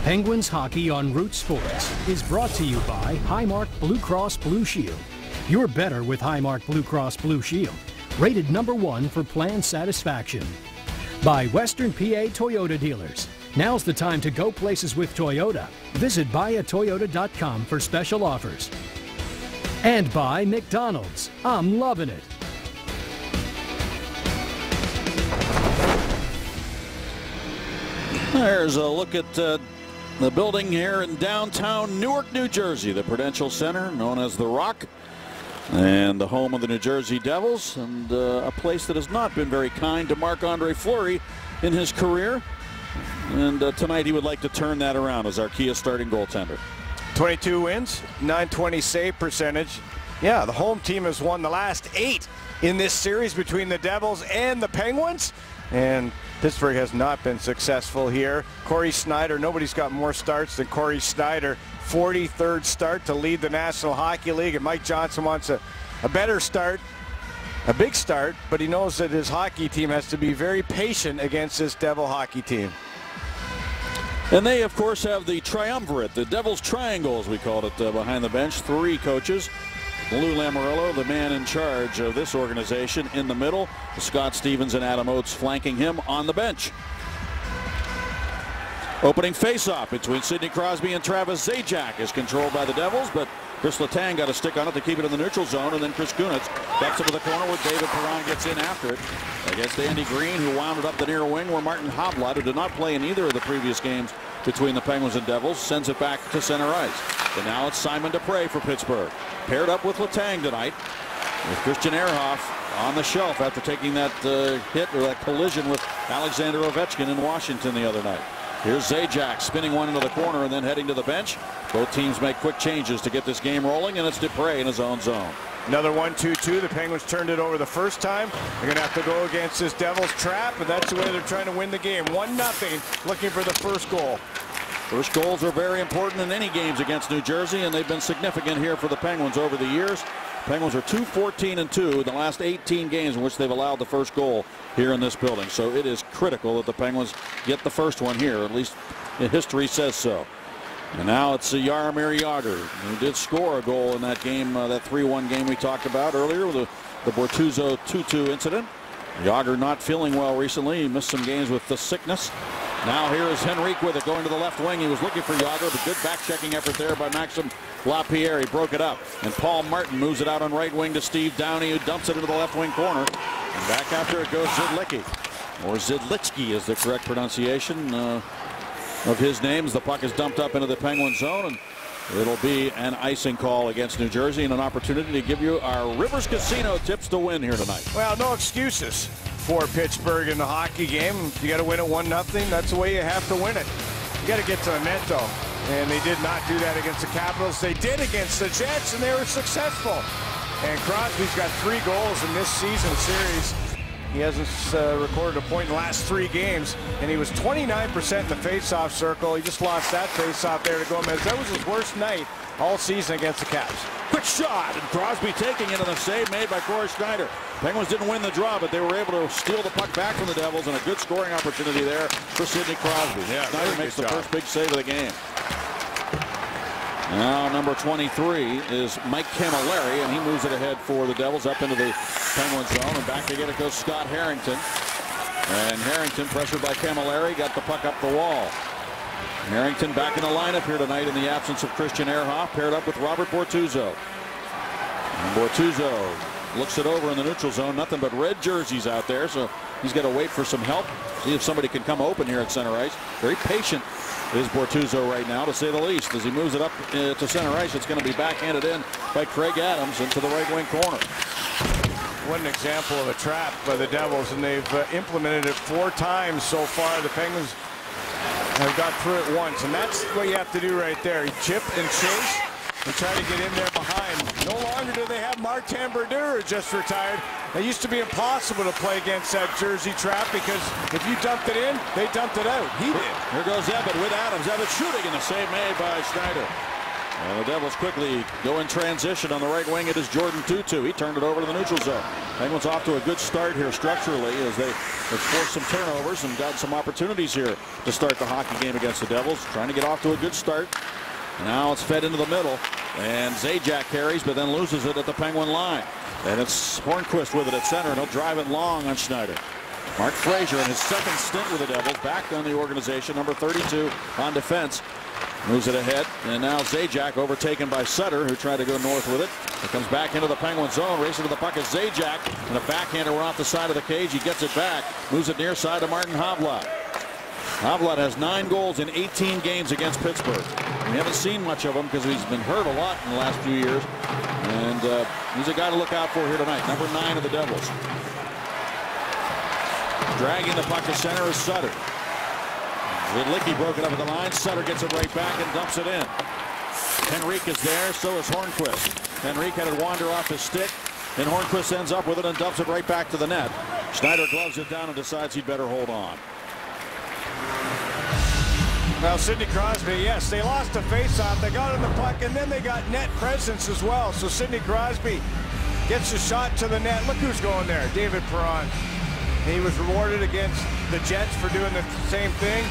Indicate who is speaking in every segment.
Speaker 1: Penguins Hockey on Root Sports is brought to you by Highmark Blue Cross Blue Shield. You're better with Highmark Blue Cross Blue Shield. Rated #1 for plan satisfaction. By Western PA Toyota Dealers. Now's the time to go places with Toyota. Visit buyatoyota.com for special offers. And by McDonald's. I'm loving it.
Speaker 2: There's a look at the building here in downtown Newark, New Jersey, the Prudential Center, known as The Rock, and the home of the New Jersey Devils, and a place that has not been very kind to Marc-Andre Fleury in his career. And tonight he would like to turn that around as Arkia's starting goaltender.
Speaker 3: 22 wins, .920 save percentage. Yeah, the home team has won the last 8 in this series between the Devils and the Penguins. And Pittsburgh has not been successful here. Corey Snyder, nobody's got more starts than Corey Snyder. 43rd start to lead the National Hockey League. And Mike Johnson wants a better start, a big start, but he knows that his hockey team has to be very patient against this Devil hockey team.
Speaker 2: And they, of course, have the triumvirate, the Devil's Triangle, as we called it, behind the bench. 3 coaches. Lou Lamoriello, the man in charge of this organization, in the middle. Scott Stevens and Adam Oates flanking him on the bench. Opening face-off between Sidney Crosby and Travis Zajac is controlled by the Devils, but Chris Letang got a stick on it to keep it in the neutral zone, and then Chris Kunitz backs it to the corner where David Perron gets in after it against Andy Green, who wound it up the near wing, where Martin Hoblot, who did not play in either of the previous games between the Penguins and Devils, sends it back to center ice. And now it's Simon Dupre for Pittsburgh, paired up with Letang tonight, with Christian Ehrhoff on the shelf after taking that hit or that collision with Alexander Ovechkin in Washington the other night. Here's Zajac spinning one into the corner and then heading to the bench. Both teams make quick changes to get this game rolling, and it's Dupre in his own zone.
Speaker 3: Another 1-2-2. The Penguins turned it over the first time. They're going to have to go against this Devils trap, and that's the way they're trying to win the game. 1-0, looking for the first goal.
Speaker 2: First goals are very important in any games against New Jersey, and they've been significant here for the Penguins over the years. Penguins are 2-14-2 in the last 18 games in which they've allowed the first goal here in this building. So it is critical that the Penguins get the first one here, at least history says so. And now it's Jaromir Jagr, who did score a goal in that game, that 3-1 game we talked about earlier with the Bortuzzo 2-2 incident. Jagr not feeling well recently. He missed some games with the sickness. Now here is Henrique with it going to the left wing. He was looking for Jagr, but good back-checking effort there by Maxim Lapierre. He broke it up. And Paul Martin moves it out on right wing to Steve Downey, who dumps it into the left wing corner. And back after it goes Zidlicki. Or Zidlicki is the correct pronunciation of his names. The puck is dumped up into the Penguin zone, and it'll be an icing call against New Jersey and an opportunity to give you our Rivers Casino tips to win here tonight.
Speaker 3: Well, no excuses for Pittsburgh in the hockey game. You got to win it 1-0. That's the way you have to win it. You got to get to the net, though. And they did not do that against the Capitals. They did against the Jets, and they were successful. And Crosby's got 3 goals in this season series. He hasn't recorded a point in the last 3 games, and he was 29% in the face-off circle. He just lost that face-off there to Gomez. That was his worst night all season against the Caps.
Speaker 2: Quick shot, and Crosby taking it on a save made by Corey Snyder. Penguins didn't win the draw, but they were able to steal the puck back from the Devils, and a good scoring opportunity there for Sidney Crosby.
Speaker 3: Yeah,
Speaker 2: Snyder makes the first big save of the game. Now number 23 is Mike Camilleri, and he moves it ahead for the Devils up into the Penguin zone, and back again it goes Scott Harrington. And Harrington, pressured by Camilleri, got the puck up the wall. Harrington back in the lineup here tonight in the absence of Christian Ehrhoff, paired up with Robert Bortuzzo. And Bortuzzo looks it over in the neutral zone. Nothing but red jerseys out there, so he's got to wait for some help. See if somebody can come open here at center ice. Very patient is Bortuzzo right now, to say the least. As he moves it up to center ice, it's going to be backhanded in by Craig Adams into the right wing corner.
Speaker 3: What an example of a trap by the Devils, and they've implemented it 4 times so far. The Penguins have got through it once, and that's what you have to do right there. You chip and chase and try to get in there behind. No longer do they have Martin Brodeur, who just retired. It used to be impossible to play against that Jersey trap, because if you dumped it in, they dumped it out. He did.
Speaker 2: Here goes Ebbett with Adams. Ebbett shooting, and the save made by Schneider. And the Devils quickly go in transition on the right wing. It is Jordan Tootoo. He turned it over to the neutral zone. Penguins off to a good start here structurally as they have forced some turnovers and got some opportunities here to start the hockey game against the Devils. Trying to get off to a good start. Now it's fed into the middle. And Zajac carries, but then loses it at the Penguin line. And it's Hornqvist with it at center, and he'll drive it long on Schneider. Mark Frazier in his second stint with the Devils, back on the organization, number 32 on defense. Moves it ahead, and now Zajac overtaken by Sutter, who tried to go north with it. It comes back into the Penguin zone. Racing to the puck is Zajac, and a backhander went off the side of the cage. He gets it back, moves it near side to Martin Havlat. Havlat has 9 goals in 18 games against Pittsburgh. We haven't seen much of him because he's been hurt a lot in the last few years. And he's a guy to look out for here tonight. Number 9 of the Devils. Dragging the puck to center is Sutter. Zidlicky broke it up at the line. Sutter gets it right back and dumps it in. Henrique is there, so is Hornqvist. Henrique had it wander off his stick, and Hornqvist ends up with it and dumps it right back to the net. Schneider gloves it down and decides he'd better hold on.
Speaker 3: Well, Sidney Crosby, yes, they lost the faceoff. They got in the puck, and then they got net presence as well. So Sidney Crosby gets a shot to the net. Look who's going there, David Perron. He was rewarded against the Jets for doing the same thing.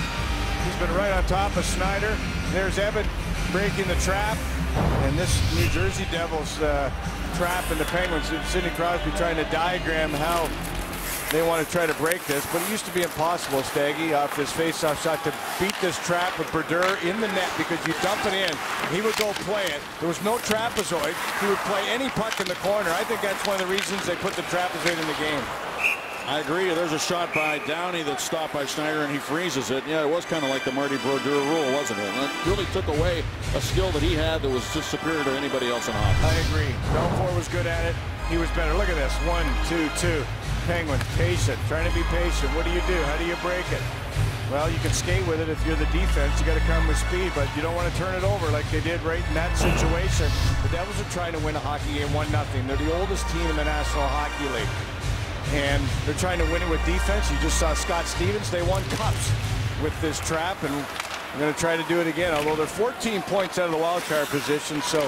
Speaker 3: He's been right on top of Schneider. There's Evan breaking the trap. And this New Jersey Devils trap and the Penguins, Sidney Crosby trying to diagram how they want to try to break this, but it used to be impossible, Staggy, off this face-off shot to beat this trap with Brodeur in the net because you dump it in, he would go play it. There was no trapezoid. He would play any puck in the corner. I think that's one of the reasons they put the trapezoid in the game.
Speaker 2: I agree. There's a shot by Downey that's stopped by Schneider, and he freezes it. Yeah, it was kind of like the Marty Brodeur rule, wasn't it? And it really took away a skill that he had that was just superior to anybody else in hockey.
Speaker 3: I agree. Belfour was good at it. He was better. Look at this. 1, 2, 2. Penguins, patient, trying to be patient. What do? How do you break it? Well, you can skate with it if you're the defense. You got to come with speed, but you don't want to turn it over like they did right in that situation. The Devils are trying to win a hockey game 1-0. They're the oldest team in the National Hockey League. And they're trying to win it with defense. You just saw Scott Stevens. They won cups with this trap, and they're going to try to do it again, although they're 14 points out of the wild card position, so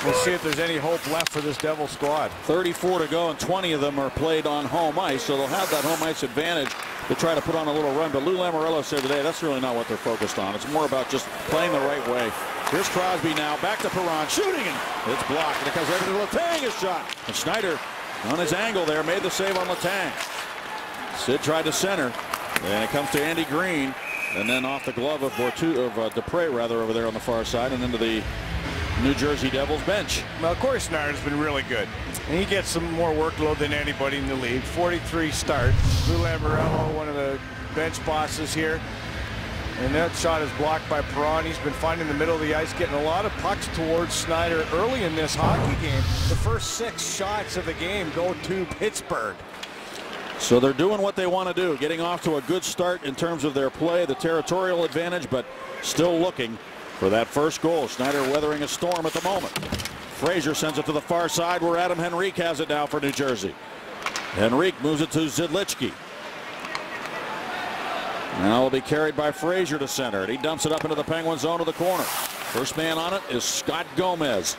Speaker 3: we'll see if there's any hope left for this Devil squad.
Speaker 2: 34 to go, and 20 of them are played on home ice, so they'll have that home ice advantage to try to put on a little run. But Lou Lamoriello said today that's really not what they're focused on. It's more about just playing the right way. Here's Crosby now, back to Perron, shooting, and it's blocked. And it comes right into Letang, his shot. And Schneider on his angle there made the save on Letang. Sid tried to center, and it comes to Andy Green, and then off the glove of Dupre rather over there on the far side, and into the New Jersey Devils bench.
Speaker 3: Well, Corey Schneider's been really good, and he gets some more workload than anybody in the league. 43 start. Lou Lamoriello, one of the bench bosses here, and that shot is blocked by Perron. He's been finding the middle of the ice, getting a lot of pucks towards Schneider early in this hockey game. The first 6 shots of the game go to Pittsburgh.
Speaker 2: So they're doing what they want to do, getting off to a good start in terms of their play, the territorial advantage, but still looking for that first goal. Schneider weathering a storm at the moment. Frazier sends it to the far side where Adam Henrique has it now for New Jersey. Henrique moves it to Zidlicky. Now it'll be carried by Frazier to center, and he dumps it up into the Penguin zone to the corner. First man on it is Scott Gomez.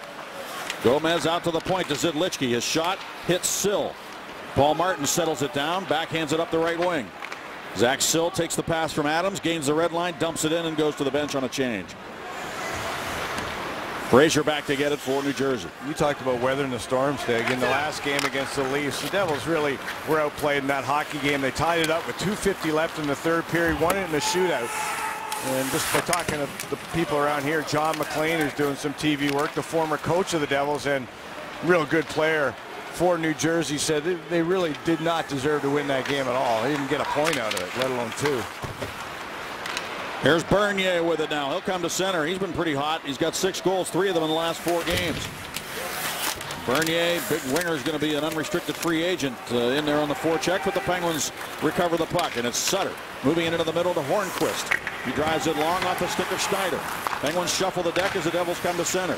Speaker 2: Gomez out to the point to Zidlicky. His shot hits Sill. Paul Martin settles it down, backhands it up the right wing. Zach Sill takes the pass from Adams, gains the red line, dumps it in, and goes to the bench on a change. Frazier back to get it for New Jersey.
Speaker 3: You talked about weathering the storm, Stig. In the last game against the Leafs, the Devils really were outplayed in that hockey game. They tied it up with 2:50 left in the third period, won it in the shootout. And just by talking to the people around here, John McLean, who's doing some TV work, the former coach of the Devils and real good player for New Jersey, said they really did not deserve to win that game at all. They didn't get a point out of it, let alone 2.
Speaker 2: Here's Bernier with it now. He'll come to center. He's been pretty hot. He's got 6 goals, 3 of them in the last 4 games. Bernier, big winger, is going to be an unrestricted free agent in there on the forecheck, but the Penguins recover the puck, and it's Sutter moving it into the middle to Hornqvist. He drives it long off the stick of Schneider. Penguins shuffle the deck as the Devils come to center.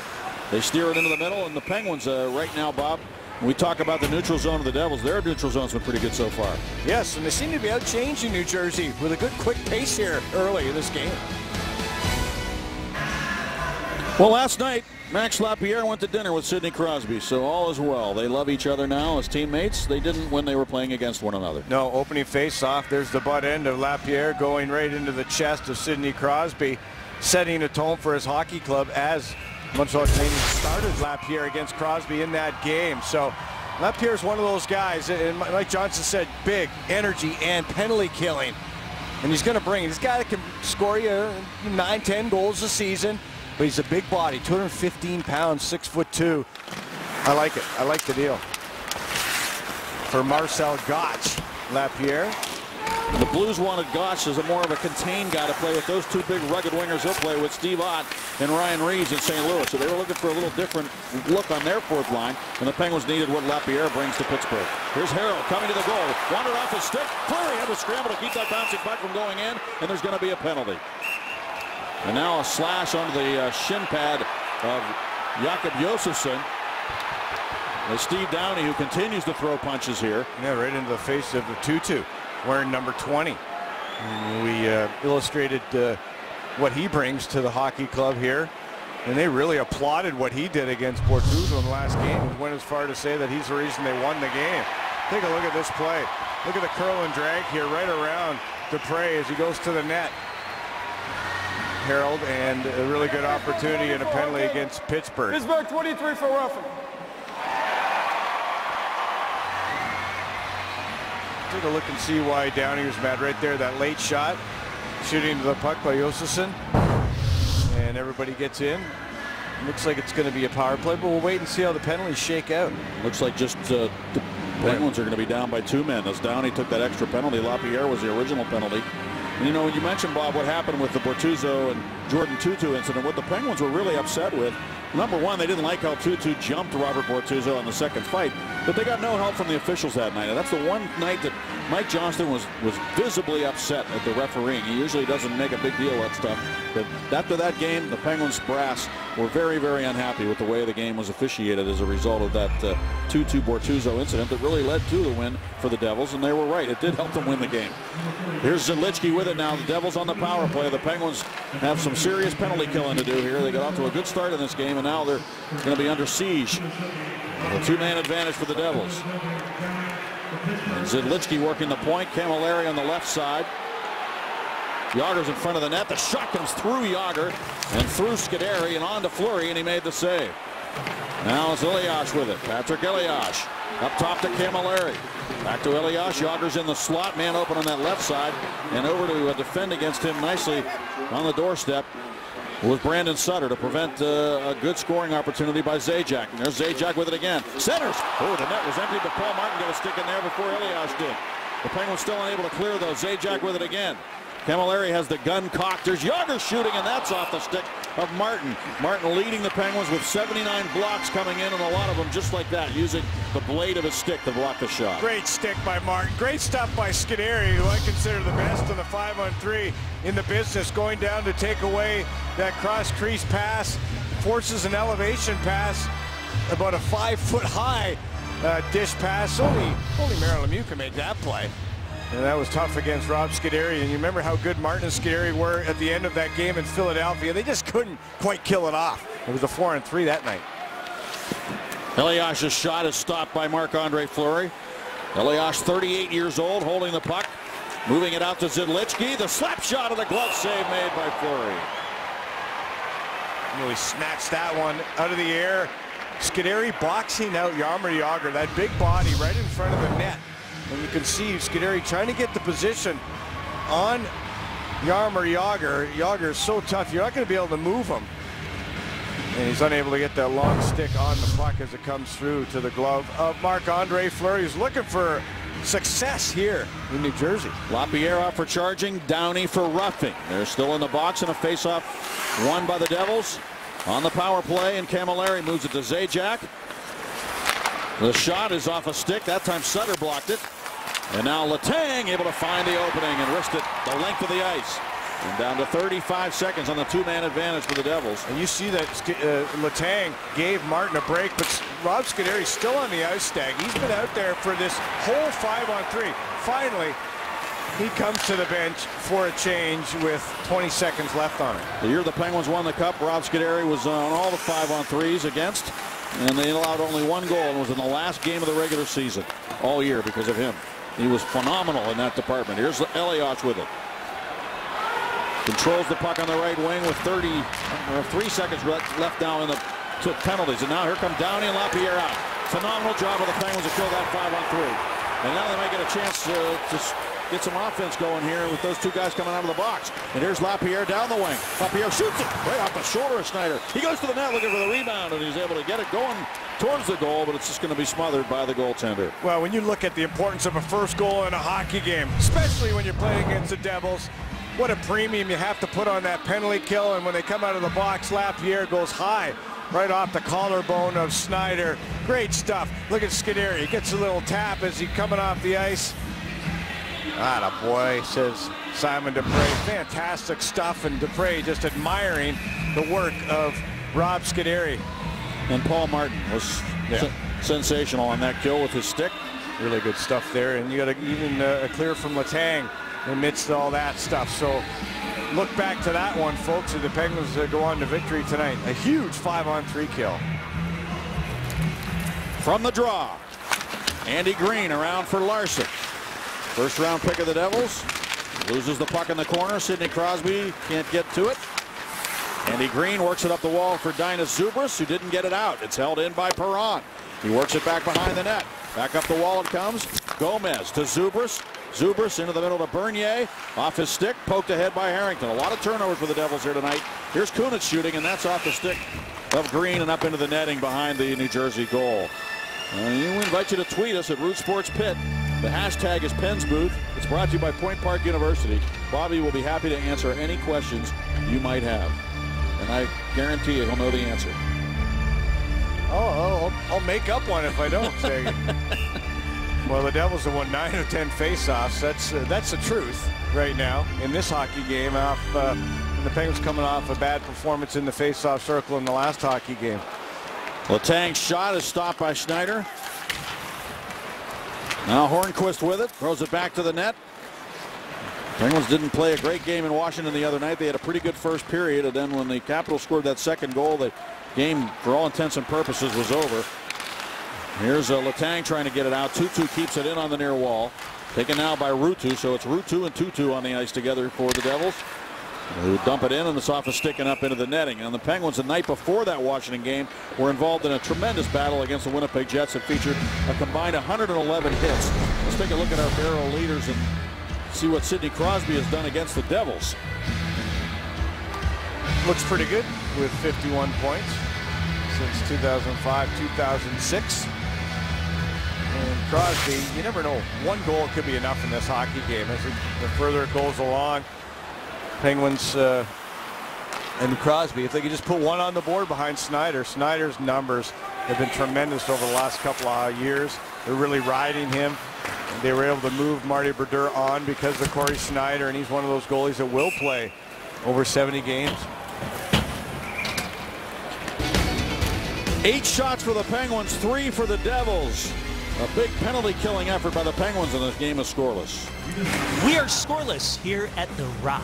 Speaker 2: They steer it into the middle, and the Penguins right now, Bob, when we talk about the neutral zone of the Devils, their neutral zone's been pretty good so far.
Speaker 3: Yes, and they seem to be outchanging New Jersey with a good quick pace here early in this game.
Speaker 2: Well, last night, Max Lapierre went to dinner with Sidney Crosby, so all is well. They love each other now as teammates. They didn't when they were playing against one another.
Speaker 3: No, opening face-off. There's the butt end of Lapierre going right into the chest of Sidney Crosby, setting a tone for his hockey club as Montreal Canadiens started Lapierre against Crosby in that game. So Lapierre is one of those guys, and Mike Johnson said, big energy and penalty killing. And he's going to bring it. He's a guy that can score you 9-10 goals a season. But he's a big body, 215 pounds, 6'2". I like it. I like the deal. For Marcel Gottsch, Lapierre.
Speaker 2: The Blues wanted Gottsch as a more of a contained guy to play with. Those two big rugged wingers he'll play with, Steve Ott and Ryan Reeves in St. Louis. So they were looking for a little different look on their fourth line, and the Penguins needed what Lapierre brings to Pittsburgh. Here's Harold coming to the goal. Wandered off his stick. Fleury had to scramble to keep that bouncing puck from going in, and there's going to be a penalty. And now a slash onto the shin pad of Jakob Josefsson. There's Steve Downey, who continues to throw punches here.
Speaker 3: Yeah, right into the face of the Tutu, wearing number 20. And we illustrated what he brings to the hockey club here. And they really applauded what he did against Bortuzzo in the last game, and went as far to say that he's the reason they won the game. Take a look at this play. Look at the curl and drag here right around Dupre as he goes to the net. Harold, and a really good opportunity and a penalty against Pittsburgh.
Speaker 4: Pittsburgh 23 for roughing.
Speaker 3: Take a look and see why Downey was mad right there. That late shot, shooting to the puck by Josefsson, and everybody gets in. Looks like it's going to be a power play, but we'll wait and see how the penalties shake out.
Speaker 2: Looks like just the Penguins are going to be down by 2 men as Downey took that extra penalty. Lapierre was the original penalty. And, you know, you mentioned, Bob, what happened with the Bortuzzo and Jordan Tutu incident. What the Penguins were really upset with, number one, they didn't like how Tutu jumped Robert Bortuzzo in the second fight, but they got no help from the officials that night. And that's the one night that Mike Johnston was visibly upset at the refereeing. He usually doesn't make a big deal of that stuff. But after that game, the Penguins brass were very, very unhappy with the way the game was officiated as a result of that Tutu Bortuzzo incident that really led to the win for the Devils. And they were right. It did help them win the game. Here's Zalitsky with it now. The Devils on the power play. The Penguins have some serious penalty killing to do here. They got off to a good start in this game, and now they're going to be under siege. A 2-man advantage for the Devils. And Zalitsky working the point. Camilleri on the left side. Yager's in front of the net. The shot comes through Yager and through Scuderi and on to Fleury, and he made the save. Now it's Elias with it. Patrick Elias up top to Camilleri. Back to Elias. Yager's in the slot. Man open on that left side. And over to defend against him nicely on the doorstep with Brandon Sutter to prevent a good scoring opportunity by Zajac. And there's Zajac with it again. Centers. Oh, the net was empty, but Paul Martin got a stick in there before Elias did. The Penguins still unable to clear, though. Zajac with it again. Camilleri has the gun cocked. There's Yager shooting, and that's off the stick of Martin. Martin leading the Penguins with 79 blocks coming in, and a lot of them just like that, using the blade of his stick to block the shot.
Speaker 3: Great stick by Martin. Great stuff by Scuderi, who I consider the best on the 5-on-3 in the business, going down to take away that cross-crease pass, forces an elevation pass, about a 5-foot-high dish pass. Only Mario Lemieux can make that play. And that was tough against Rob Scuderi. And you remember how good Martin and Scuderi were at the end of that game in Philadelphia. They just couldn't quite kill it off. It was a 4-on-3 that night.
Speaker 2: Elias' shot is stopped by Marc-Andre Fleury. Elias, 38 years old, holding the puck. Moving it out to Zidlichky. The slap shot of the glove save made by Fleury.
Speaker 3: Really snatched that one out of the air. Scuderi boxing out Jaromir Jagr. That big body right in front of the net. And you can see Scuderi trying to get the position on Jaromir Jagr. Jagr is so tough, you're not going to be able to move him. And he's unable to get that long stick on the puck as it comes through to the glove of Marc-Andre Fleury, who's looking for success here in New Jersey.
Speaker 2: Lapierre out for charging, Downey for roughing. They're still in the box, and a face-off won by the Devils on the power play, and Camilleri moves it to Zajac. The shot is off a stick. That time Sutter blocked it. And now Letang able to find the opening and wrist it the length of the ice. And down to 35 seconds on the 2-man advantage for the Devils.
Speaker 3: And you see that Letang gave Martin a break, but Rob Scuderi's still on the ice, Stag. He's been out there for this whole 5-on-3. Finally, he comes to the bench for a change with 20 seconds left on it.
Speaker 2: The year the Penguins won the Cup, Rob Scuderi was on all the 5-on-3s against, and they allowed only one goal, and was in the last game of the regular season all year because of him. He was phenomenal in that department. Here's Elias with it. Controls the puck on the right wing with 3 seconds left down in the penalties. And now here come Downey and Lapierre out. Phenomenal job of the Penguins to kill that 5-on-3. And now they might get a chance to get some offense going here with those two guys coming out of the box. And here's Lapierre down the wing. Lapierre shoots it right off the shoulder of Schneider. He goes to the net looking for the rebound, and he's able to get it going towards the goal, but it's just going to be smothered by the goaltender.
Speaker 3: Well, when you look at the importance of a first goal in a hockey game, especially when you're playing against the Devils, what a premium you have to put on that penalty kill. And when they come out of the box, Lapierre goes high right off the collarbone of Schneider. Great stuff. Look at Scuderi. He gets a little tap as he's coming off the ice. Attaboy, says Simon Duprey. Fantastic stuff, and Duprey just admiring the work of Rob Scuderi.
Speaker 2: And Paul Martin was sensational on that kill with his stick.
Speaker 3: Really good stuff there, and you got even a clear from Letang amidst all that stuff. So look back to that one, folks, as the Penguins go on to victory tonight. A huge 5-on-3 kill.
Speaker 2: From the draw, Andy Green around for Larson. First round pick of the Devils. Loses the puck in the corner. Sidney Crosby can't get to it. Andy Green works it up the wall for Dinas Zubras, who didn't get it out. It's held in by Perron. He works it back behind the net. Back up the wall it comes. Gomez to Zubras. Zubras into the middle to Bernier. Off his stick, poked ahead by Harrington. A lot of turnovers for the Devils here tonight. Here's Kunitz shooting, and that's off the stick of Green and up into the netting behind the New Jersey goal. We invite you to tweet us at Root Sports Pit. The hashtag is Pens Booth. It's brought to you by Point Park University. Bobby will be happy to answer any questions you might have. And I guarantee you he'll know the answer.
Speaker 3: I'll make up one if I don't. Well, the Devils have won 9 of 10 faceoffs. That's the truth right now in this hockey game. And the Penguins coming off a bad performance in the faceoff circle in the last hockey game.
Speaker 2: Letang's shot is stopped by Schneider. Now Hornquist with it, throws it back to the net. Penguins didn't play a great game in Washington the other night. They had a pretty good first period, and then when the Capitals scored that second goal, the game, for all intents and purposes, was over. Here's Letang trying to get it out. Tutu keeps it in on the near wall. Taken now by Ruutu, so it's Ruutu and Tutu on the ice together for the Devils. Who dump it in, and it's off a stick and up into the netting. And the Penguins, the night before that Washington game, were involved in a tremendous battle against the Winnipeg Jets that featured a combined 111 hits. Let's take a look at our barrel leaders and see what Sidney Crosby has done against the Devils.
Speaker 3: Looks pretty good with 51 points since 2005-2006. And Crosby, you never know. One goal could be enough in this hockey game. As the further it goes along, Penguins and Crosby, if they could just put one on the board behind Schneider. Schneider's numbers have been tremendous over the last couple of years. They're really riding him. They were able to move Marty Brodeur on because of Corey Schneider, and he's one of those goalies that will play over 70 games.
Speaker 2: 8 shots for the Penguins, 3 for the Devils. A big penalty killing effort by the Penguins, and this game is scoreless.
Speaker 4: We are scoreless here at the Rock.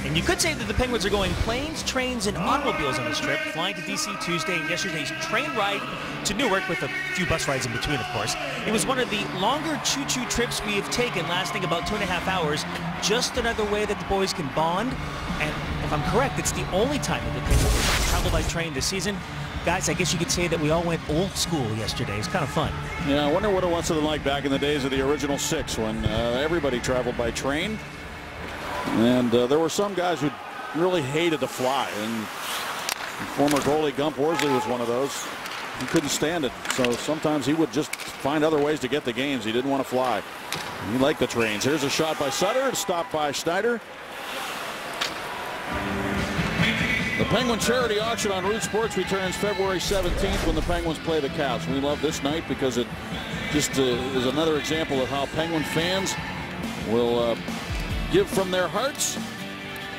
Speaker 4: And you could say that the Penguins are going planes, trains, and automobiles on this trip, flying to D.C. Tuesday and yesterday's train ride to Newark with a few bus rides in between, of course. It was one of the longer choo-choo trips we have taken, lasting about 2.5 hours. Just another way that the boys can bond. And if I'm correct, it's the only time that the Penguins travel by train this season. Guys, I guess you could say that we all went old school yesterday. It's kind of fun.
Speaker 2: Yeah, I wonder what it was like back in the days of the original 6 when everybody traveled by train. And there were some guys who really hated to fly. And former goalie Gump Worsley was one of those. He couldn't stand it. So sometimes he would just find other ways to get the games. He didn't want to fly. He liked the trains. Here's a shot by Sutter. It's stopped by Schneider. The Penguin Charity Auction on Root Sports returns February 17th when the Penguins play the Caps. We love this night because it just is another example of how Penguin fans will give from their hearts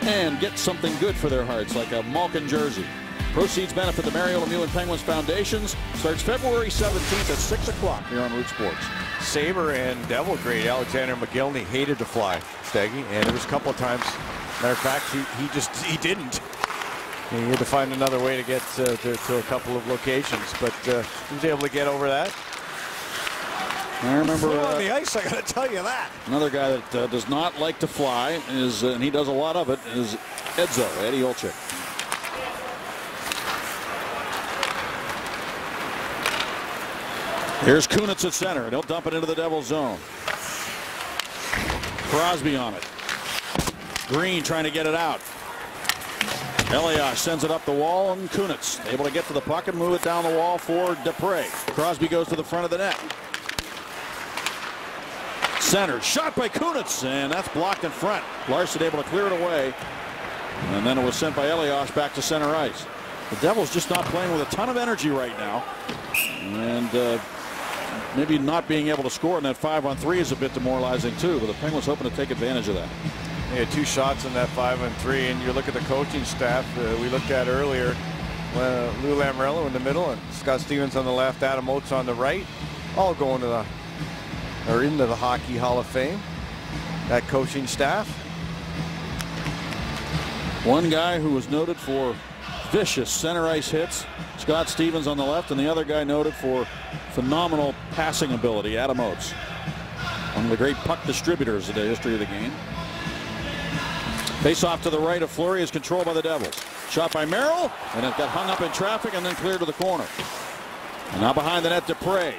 Speaker 2: and get something good for their hearts, like a Malkin jersey. Proceeds benefit the Mario Lemieux and Penguins Foundations. Starts February 17th at 6 o'clock here on Root Sports.
Speaker 3: Sabre and Devil great Alexander McGillney hated to fly, Steggy, and there was a couple of times, matter of fact, he didn't. He had to find another way to get to a couple of locations, but he was able to get over that.
Speaker 2: I remember
Speaker 3: on the ice, I got to tell you that.
Speaker 2: Another guy that does not like to fly is, and he does a lot of it, is Eddie Olczyk. Here's Kunitz at center, and he'll dump it into the Devils zone. Crosby on it. Green trying to get it out. Elias sends it up the wall, and Kunitz able to get to the puck and move it down the wall for Dupre. Crosby goes to the front of the net. Center, shot by Kunitz, and that's blocked in front. Larson able to clear it away, and then it was sent by Elias back to center ice. The Devils just not playing with a ton of energy right now, and maybe not being able to score in that 5-on-3 is a bit demoralizing too, but the Penguins hoping to take advantage of that.
Speaker 3: They had 2 shots in that 5-on-3, and you look at the coaching staff we looked at earlier. Lou Lamoriello in the middle and Scott Stevens on the left, Adam Oates on the right, all going to into the Hockey Hall of Fame. That coaching staff.
Speaker 2: One guy who was noted for vicious center ice hits, Scott Stevens on the left, and the other guy noted for phenomenal passing ability, Adam Oates. One of the great puck distributors in the history of the game. Face off to the right of Fleury is controlled by the Devils. Shot by Merrill, and it got hung up in traffic and then cleared to the corner. And now behind the net, Dupre.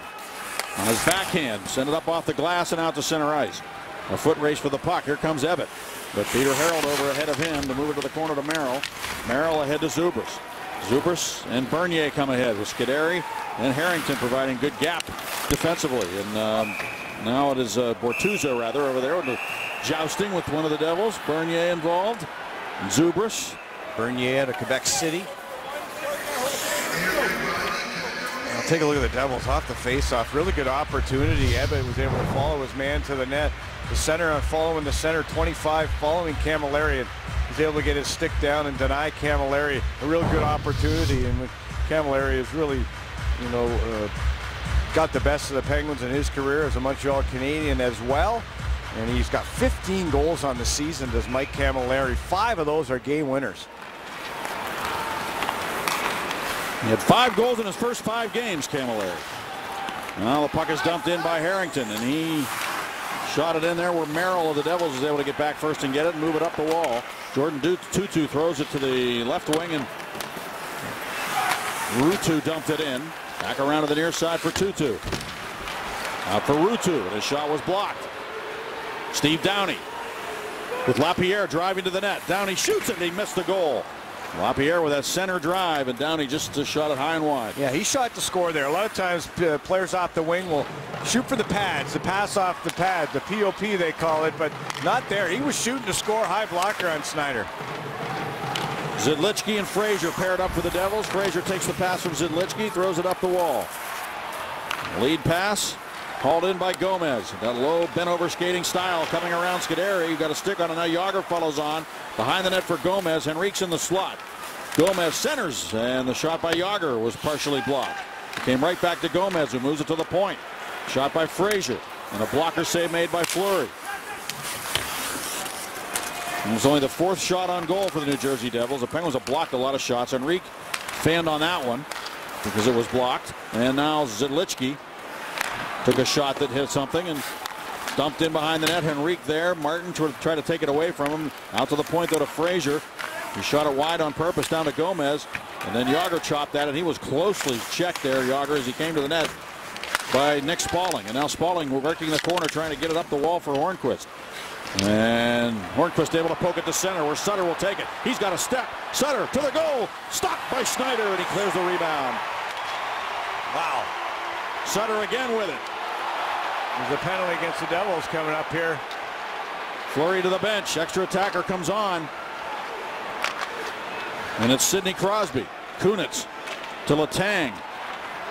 Speaker 2: On his backhand, send it up off the glass and out to center ice. A foot race for the puck. Here comes Evatt. But Peter Harold over ahead of him to move it to the corner to Merrill. Merrill ahead to Zubras. Zubras and Bernier come ahead with Scuderi and Harrington providing good gap defensively. And now it is Bortuzzo rather over there jousting with one of the Devils. Bernier involved. And Zubras.
Speaker 3: Bernier out of Quebec City. Take a look at the Devils off the face-off. Really good opportunity. Evatt was able to follow his man to the net. The center on following the center, 25 following Camilleri. And he's able to get his stick down and deny Camilleri a real good opportunity. And Camilleri has really, got the best of the Penguins in his career as a Montreal Canadian as well. And he's got 15 goals on the season, does Mike Camilleri. 5 of those are game winners.
Speaker 2: He had 5 goals in his first 5 games, Camilleri. Now the puck is dumped in by Harrington, and he shot it in there where Merrill of the Devils is able to get back first and get it and move it up the wall. Jordan Tutu throws it to the left wing, and Ruutu dumped it in. Back around to the near side for Tutu. Out for Ruutu, and his shot was blocked. Steve Downey with Lapierre driving to the net. Downey shoots it, and he missed the goal. Lapierre with that center drive, and Downey just shot it high and wide.
Speaker 3: Yeah, he shot to score there. A lot of times players off the wing will shoot for the pads, the pass off the pad, the POP they call it, but not there. He was shooting to score. High blocker on Snyder.
Speaker 2: Zidlichki and Frazier paired up for the Devils. Frazier takes the pass from Zidlichki, throws it up the wall. Lead pass hauled in by Gomez. That low bent over skating style coming around Scuderi. You got a stick on it now. Jágr follows on behind the net for Gomez. Henrique's in the slot. Gomez centers, and the shot by Jágr was partially blocked. It came right back to Gomez, who moves it to the point. Shot by Frazier, and a blocker save made by Fleury. It was only the 4th shot on goal for the New Jersey Devils. The Penguins have blocked a lot of shots. Henrique fanned on that one because it was blocked. And now Zidlichki took a shot that hit something and dumped in behind the net. Henrique there. Martin tried to take it away from him. Out to the point, though, to Frazier. He shot it wide on purpose down to Gomez. And then Jágr chopped that, and he was closely checked there, Jágr, as he came to the net by Nick Spaulding. And now Spaulding working the corner, trying to get it up the wall for Hornqvist. And Hornqvist able to poke it to center, where Sutter will take it. He's got a step. Sutter to the goal. Stopped by Snyder, and he clears the rebound. Wow. Sutter again with it.
Speaker 3: There's a penalty against the Devils coming up here.
Speaker 2: Fleury to the bench. Extra attacker comes on. And it's Sidney Crosby. Kunitz to Letang.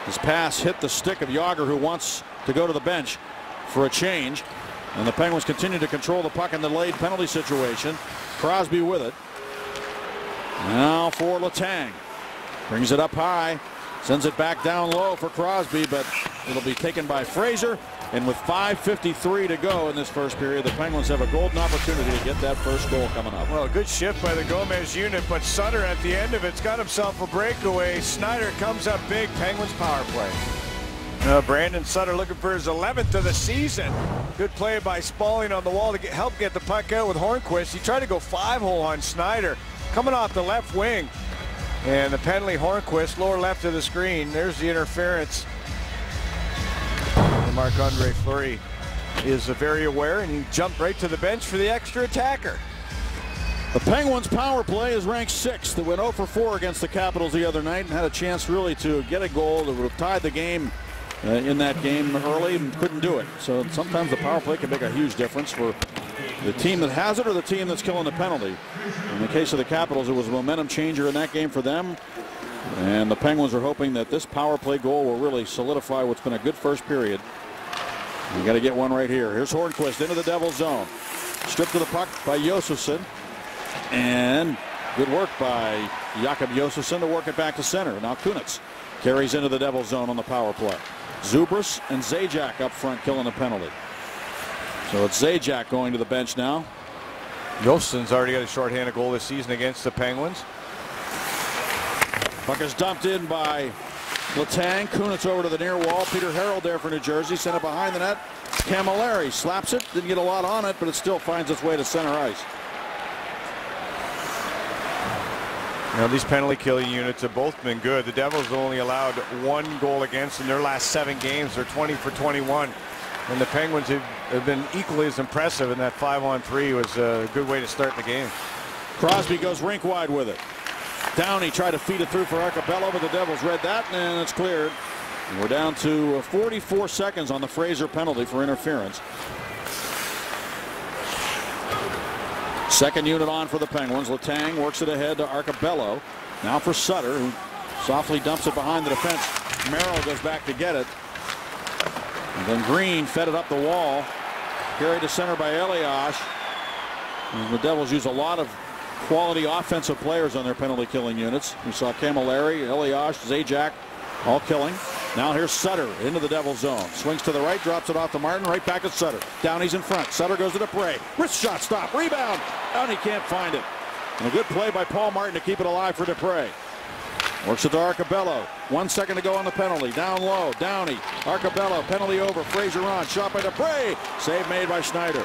Speaker 2: His pass hit the stick of Jágr, who wants to go to the bench for a change. And the Penguins continue to control the puck in the delayed penalty situation. Crosby with it. Now for Letang. Brings it up high. Sends it back down low for Crosby, but it'll be taken by Fraser. And with 5:53 to go in this first period, the Penguins have a golden opportunity to get that first goal coming up.
Speaker 3: Well, good shift by the Gomez unit, but Sutter at the end of it's got himself a breakaway. Snyder comes up big. Penguins power play. Brandon Sutter looking for his 11th of the season. Good play by Spaulding on the wall to help get the puck out with Hornquist. He tried to go 5-hole on Snyder. Coming off the left wing. And the penalty, Hornquist, lower left of the screen. There's the interference. And Marc-Andre Fleury is very aware, and he jumped right to the bench for the extra attacker.
Speaker 2: The Penguins' power play is ranked 6th. They went 0 for 4 against the Capitals the other night and had a chance really to get a goal that would have tied the game in that game early and couldn't do it. So sometimes the power play can make a huge difference for the team that has it or the team that's killing the penalty. In the case of the Capitals, it was a momentum changer in that game for them. And the Penguins are hoping that this power play goal will really solidify what's been a good first period. You got to get one right here. Here's Hornquist into the Devil's zone. Stripped of the puck by Josefsson. And good work by Jakob Josefsson to work it back to center. Now Kunitz carries into the Devil's zone on the power play. Zubras and Zajac up front killing the penalty. So it's Zajac going to the bench now.
Speaker 3: Josefsson's already got a shorthanded goal this season against the Penguins.
Speaker 2: Puck is dumped in by Letang. Kunitz over to the near wall. Peter Harold there for New Jersey. Sent it behind the net. Camilleri slaps it. Didn't get a lot on it, but it still finds its way to center ice.
Speaker 3: Now these penalty killing units have both been good. The Devils only allowed 1 goal against in their last 7 games. They're 20 for 21. And the Penguins have been equally as impressive, and that 5-on-3 was a good way to start the game.
Speaker 2: Crosby goes rink wide with it. Downey tried to feed it through for Arcabello, but the Devils read that, and it's cleared. And we're down to 44 seconds on the Fraser penalty for interference. Second unit on for the Penguins. Letang works it ahead to Arcabello. Now for Sutter, who softly dumps it behind the defense. Merrill goes back to get it. And then Green fed it up the wall. Carried to center by Elias. And the Devils use a lot of quality offensive players on their penalty killing units. We saw Camilleri, Elias, Zajac all killing. Now here's Sutter into the Devils zone. Swings to the right, drops it off to Martin, right back at Sutter. Downey's in front. Sutter goes to Dupre. Wrist shot, stop, rebound. Downey can't find it. And a good play by Paul Martin to keep it alive for Dupre. Works it to Arcabello. 1 second to go on the penalty. Down low, Downey. Arcabello, penalty over. Fraser on. Shot by Dupre. Save made by Schneider.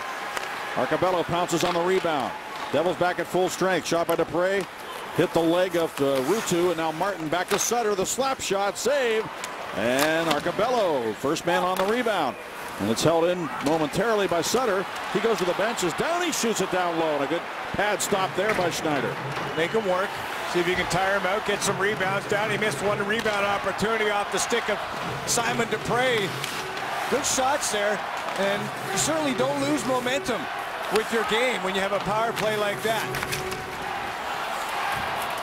Speaker 2: Arcabello pounces on the rebound. Devils back at full strength. Shot by Dupre. Hit the leg of Ruutu, and now Martin back to Sutter. The slap shot, save. And Arcabello, first man on the rebound. And it's held in momentarily by Sutter. He goes to the bench as Downey shoots it down low. And a good pad stop there by Schneider.
Speaker 3: Make him work. See if you can tire him out, get some rebounds. Downey missed one rebound opportunity off the stick of Simon Dupre. Good shots there. And you certainly don't lose momentum with your game when you have a power play like that.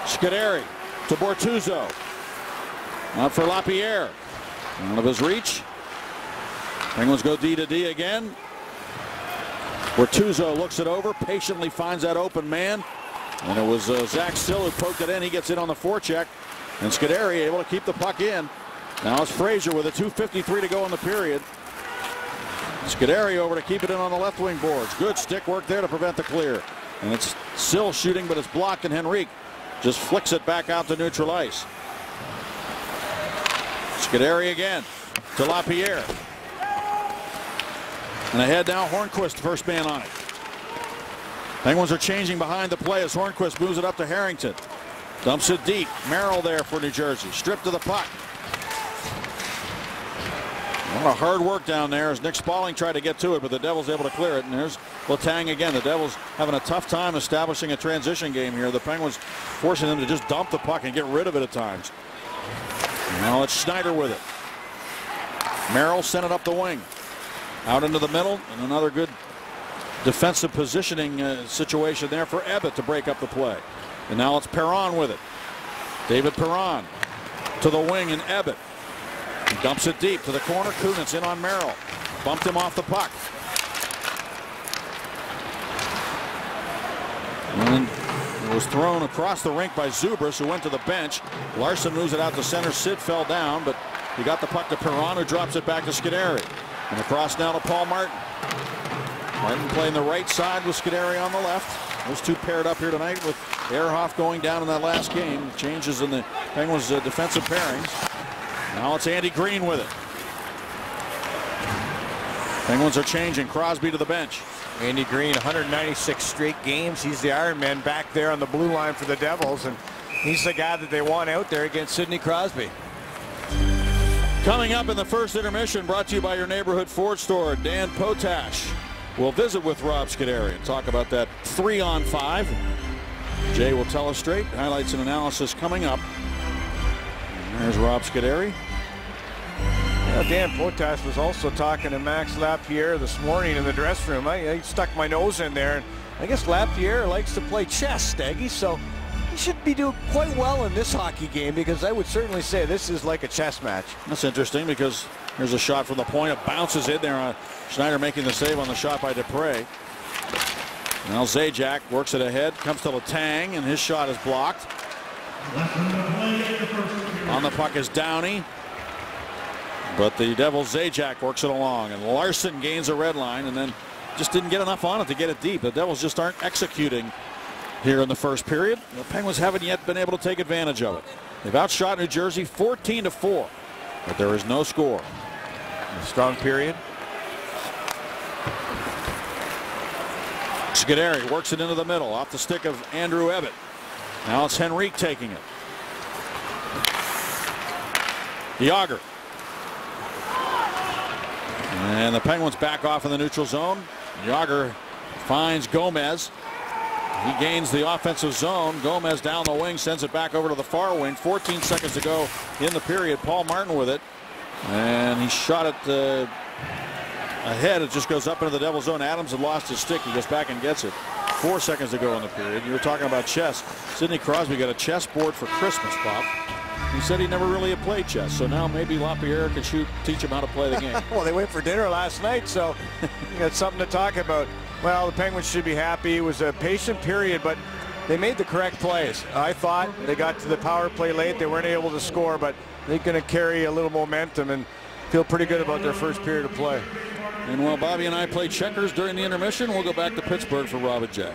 Speaker 2: Scuderi to Bortuzzo. Out for Lapierre. Out of his reach. Penguins go D to D again. Bortuzzo looks it over, patiently finds that open man. And it was Zach Sill who poked it in. He gets in on the forecheck. And Scuderi able to keep the puck in. Now it's Fraser with a 2:53 to go in the period. Scuderi over to keep it in on the left wing boards. Good stick work there to prevent the clear. And it's Sill shooting, but it's blocked, and Henrique just flicks it back out to neutral ice. Scuderi again to Lapierre. And ahead now, Hornquist, first man on it. Penguins are changing behind the play as Hornquist moves it up to Harrington. Dumps it deep. Merrill there for New Jersey. Stripped of the puck. A lot of hard work down there as Nick Spaulding tried to get to it, but the Devils able to clear it. And there's Letang again. The Devils having a tough time establishing a transition game here. The Penguins forcing them to just dump the puck and get rid of it at times. Now it's Schneider with it. Merrill sent it up the wing. Out into the middle, and another good defensive positioning situation there for Ebbett to break up the play. And now it's Perron with it. David Perron to the wing, and Ebbett. He dumps it deep to the corner. Kunitz in on Merrill. Bumped him off the puck. And It was thrown across the rink by Zubris, who went to the bench. Larson moves it out to center. Sid fell down, but he got the puck to Perron, who drops it back to Scuderi. And across now to Paul Martin. Martin playing the right side with Scuderi on the left. Those two paired up here tonight with Ehrhoff going down in that last game. Changes in the Penguins' defensive pairings. Now it's Andy Green with it. Penguins are changing. Crosby to the bench.
Speaker 3: Andy Green, 196 straight games. He's the Iron Man back there on the blue line for the Devils, and he's the guy that they want out there against Sidney Crosby.
Speaker 2: Coming up in the first intermission, brought to you by your neighborhood Ford store, Dan Potash will visit with Rob Scuderi and talk about that 3-on-5. Jay will tell us straight. Highlights and analysis coming up. And there's Rob Scuderi.
Speaker 3: Dan Potash was also talking to Max Lapierre this morning in the dressing room. I stuck my nose in there, and I guess Lapierre likes to play chess, Staggy, so he should be doing quite well in this hockey game, because I would certainly say this is like a chess match.
Speaker 2: That's interesting, because here's a shot from the point. It bounces in there. Schneider making the save on the shot by Dupre. Now Zajac works it ahead, comes to Letang, and his shot is blocked. On the puck is Downey. But the Devils, Zajac works it along, and Larson gains a red line and then just didn't get enough on it to get it deep. The Devils just aren't executing here in the first period. The Penguins haven't yet been able to take advantage of it. They've outshot New Jersey 14-4, but there is no score.
Speaker 3: A strong period.
Speaker 2: Scuderi works it into the middle off the stick of Andrew Ebbett. Now it's Henrique taking it. Jágr. And the Penguins back off in the neutral zone. Jágr finds Gomez. He gains the offensive zone. Gomez down the wing, sends it back over to the far wing. 14 seconds to go in the period. Paul Martin with it. And he shot it ahead. It just goes up into the Devil zone. Adams had lost his stick. He goes back and gets it. 4 seconds to go in the period. You were talking about chess. Sidney Crosby got a chessboard for Christmas, Bob. He said he never really had played chess, so now maybe Lapierre can teach him how to play the game.
Speaker 3: Well, they went for dinner last night, so you got something to talk about. Well, the Penguins should be happy. It was a patient period, but they made the correct plays. I thought they got to the power play late. They weren't able to score, but they're going to carry a little momentum and feel pretty good about their first period of play.
Speaker 2: And while Bobby and I played checkers during the intermission, we'll go back to Pittsburgh for Rob and Jay.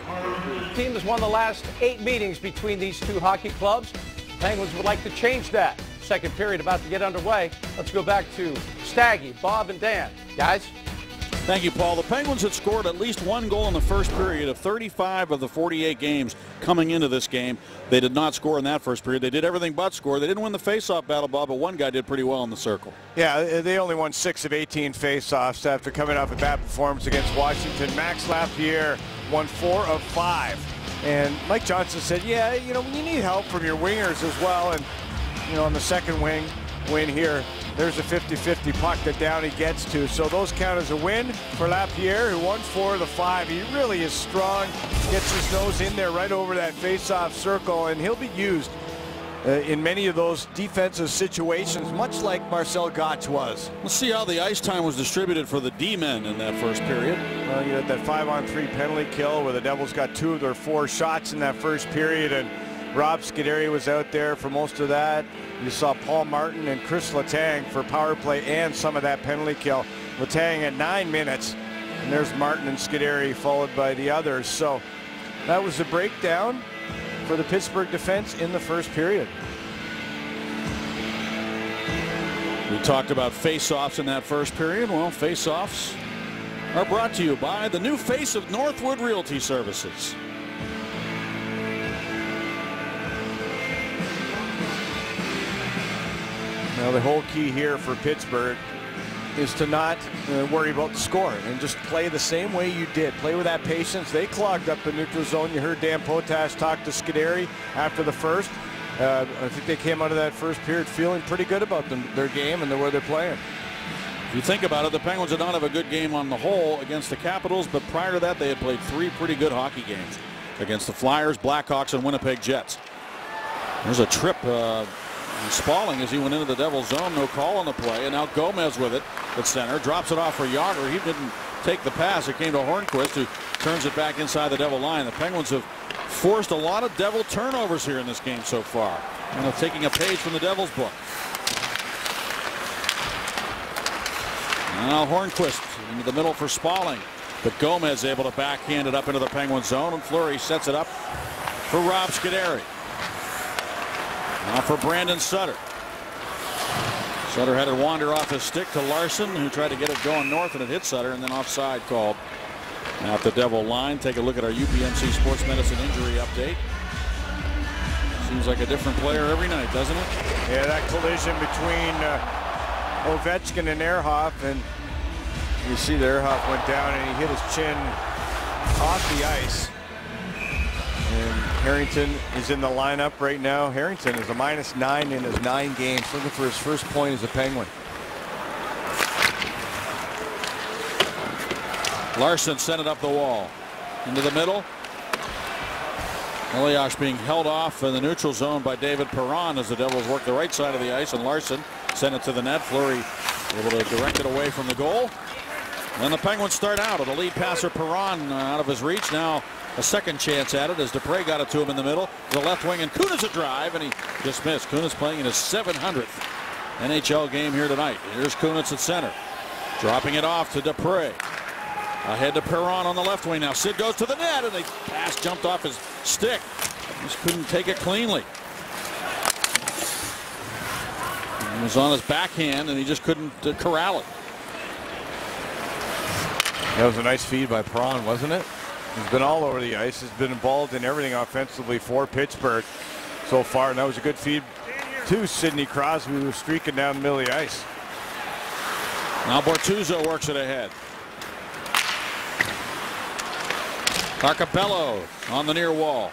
Speaker 5: The team has won the last 8 meetings between these two hockey clubs. Penguins would like to change that. Second period about to get underway. Let's go back to Staggy, Bob, and Dan. Guys?
Speaker 2: Thank you, Paul. The Penguins had scored at least 1 goal in the first period of 35 of the 48 games coming into this game. They did not score in that first period. They did everything but score. They didn't win the face-off battle, Bob, but one guy did pretty well in the circle.
Speaker 3: Yeah, they only won 6 of 18 face-offs after coming off a bad performance against Washington. Max Lapierre won 4 of 5. And Mike Johnson said, yeah, you know, you need help from your wingers as well. And, you know, on the second win here, there's a 50-50 puck that Downey gets to. So those count as a win for Lapierre, who won 4 of the 5. He really is strong, gets his nose in there right over that face-off circle, and he'll be used in many of those defensive situations, much like Marcel Gotch was.
Speaker 2: Let's see how the ice time was distributed for the D-men in that first period.
Speaker 3: Well, you had that 5-on-3 penalty kill where the Devils got 2 of their 4 shots in that first period, and Rob Scuderi was out there for most of that. You saw Paul Martin and Chris Letang for power play and some of that penalty kill. Letang at 9 minutes, and there's Martin and Scuderi followed by the others. So that was the breakdown for the Pittsburgh defense in the first period.
Speaker 2: We talked about face-offs in that first period. Well, face-offs are brought to you by the new face of Northwood Realty Services.
Speaker 3: Now the whole key here for Pittsburgh is to not worry about the score and just play the same way you did. Play with that patience. They clogged up the neutral zone. You heard Dan Potash talk to Scuderi after the first. I think they came out of that first period feeling pretty good about their game and the way they're playing.
Speaker 2: If you think about it, the Penguins did not have a good game on the whole against the Capitals, but prior to that they had played 3 pretty good hockey games against the Flyers, Blackhawks, and Winnipeg Jets. There's a trip Spalling as he went into the Devil's zone. No call on the play, and now Gomez with it at center. Drops it off for Jágr. He didn't take the pass. It came to Hornquist, who turns it back inside the Devil line. The Penguins have forced a lot of Devil turnovers here in this game so far. Taking a page from the Devils book. Now Hornquist into the middle for Spaulding. But Gomez able to backhand it up into the Penguin zone, and Fleury sets it up for Rob Scuderi. Now for Brandon Sutter. Sutter had it wander off his stick to Larson, who tried to get it going north, and it hit Sutter, and then offside called. Now at the Devil line, take a look at our UPMC Sports Medicine injury update. Seems like a different player every night, doesn't it?
Speaker 3: Yeah, that collision between Ovechkin and Ehrhoff, and you see the Ehrhoff went down and he hit his chin off the ice. And Harrington is in the lineup right now. Harrington is a -9 in his 9 games, looking for his first point as a Penguin.
Speaker 2: Larson sent it up the wall. Into the middle. Elias being held off in the neutral zone by David Perron as the Devils work the right side of the ice, and Larson sent it to the net. Fleury able to direct it away from the goal. And the Penguins start out with the lead passer Perron out of his reach. Now a second chance at it as Dupre got it to him in the middle. The left wing, and Kunis a drive, and he just missed. Kunis playing in his 700th NHL game here tonight. Here's Kunis at center. Dropping it off to Dupre. Ahead to Perron on the left wing now. Sid goes to the net, and the pass jumped off his stick. Just couldn't take it cleanly. It was on his backhand, and he just couldn't corral it.
Speaker 3: That was a nice feed by Perron, wasn't it? He's been all over the ice. He's been involved in everything offensively for Pittsburgh so far, and that was a good feed to Sidney Crosby, who was streaking down the middle of the ice.
Speaker 2: Now Bortuzzo works it ahead. Carcapello on the near wall.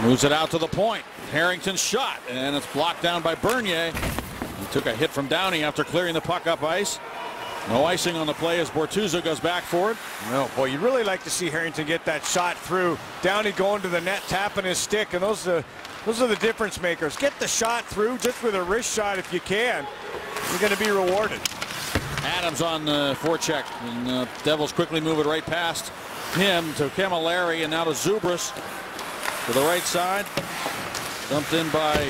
Speaker 2: Moves it out to the point. Harrington's shot, and it's blocked down by Bernier. He took a hit from Downey after clearing the puck up ice. No icing on the play as Bortuzzo goes back for it.
Speaker 3: No, boy, you'd really like to see Harrington get that shot through. Downey going to the net, tapping his stick, and those are the difference makers. Get the shot through just with a wrist shot if you can. You're going to be rewarded.
Speaker 2: Adams on the forecheck, and Devils quickly move it right past him to Camilleri, and now to Zubras to the right side. Dumped in by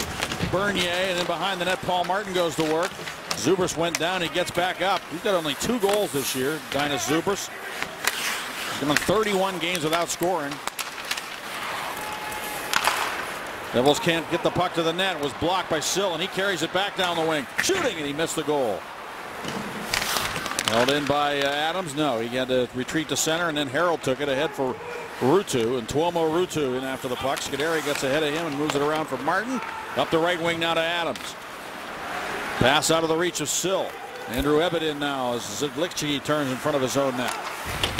Speaker 2: Bernier, and then behind the net Paul Martin goes to work. Zubras went down, he gets back up. He's got only 2 goals this year, Dinas Zubras. He's been on 31 games without scoring. Devils can't get the puck to the net. It was blocked by Sill, and he carries it back down the wing. Shooting, and he missed the goal. Held in by Adams. No, he had to retreat to center, and then Harold took it ahead for Ruutu, and Tuomo Ruutu in after the puck. Scuderi gets ahead of him and moves it around for Martin. Up the right wing now to Adams. Pass out of the reach of Sill. Andrew Ebbett in now as Zidlichki turns in front of his own net.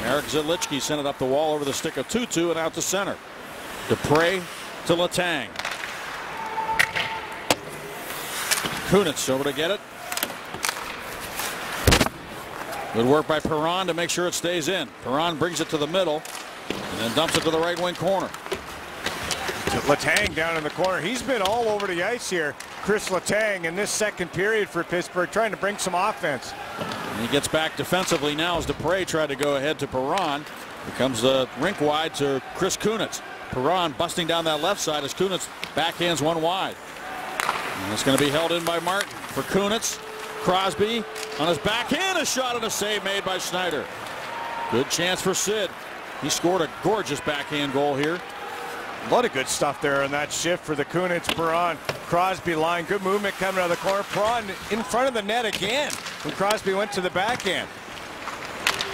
Speaker 2: Eric Zidlichki sent it up the wall over the stick of Tutu and out to center. Dupre to Letang. Kunitz over to get it. Good work by Perron to make sure it stays in. Perron brings it to the middle and then dumps it to the right wing corner.
Speaker 3: Letang down in the corner. He's been all over the ice here, Chris Letang, in this second period for Pittsburgh, trying to bring some offense.
Speaker 2: And he gets back defensively now as Dupre tried to go ahead to Perron. Here comes the rink wide to Chris Kunitz. Perron busting down that left side as Kunitz backhands one wide. And it's going to be held in by Martin for Kunitz. Crosby on his backhand, a shot and a save made by Schneider. Good chance for Sid. He scored a gorgeous backhand goal here.
Speaker 3: A lot of good stuff there on that shift for the Kunitz Perron Crosby line. Good movement coming out of the corner. Perron in front of the net again when Crosby went to the backhand.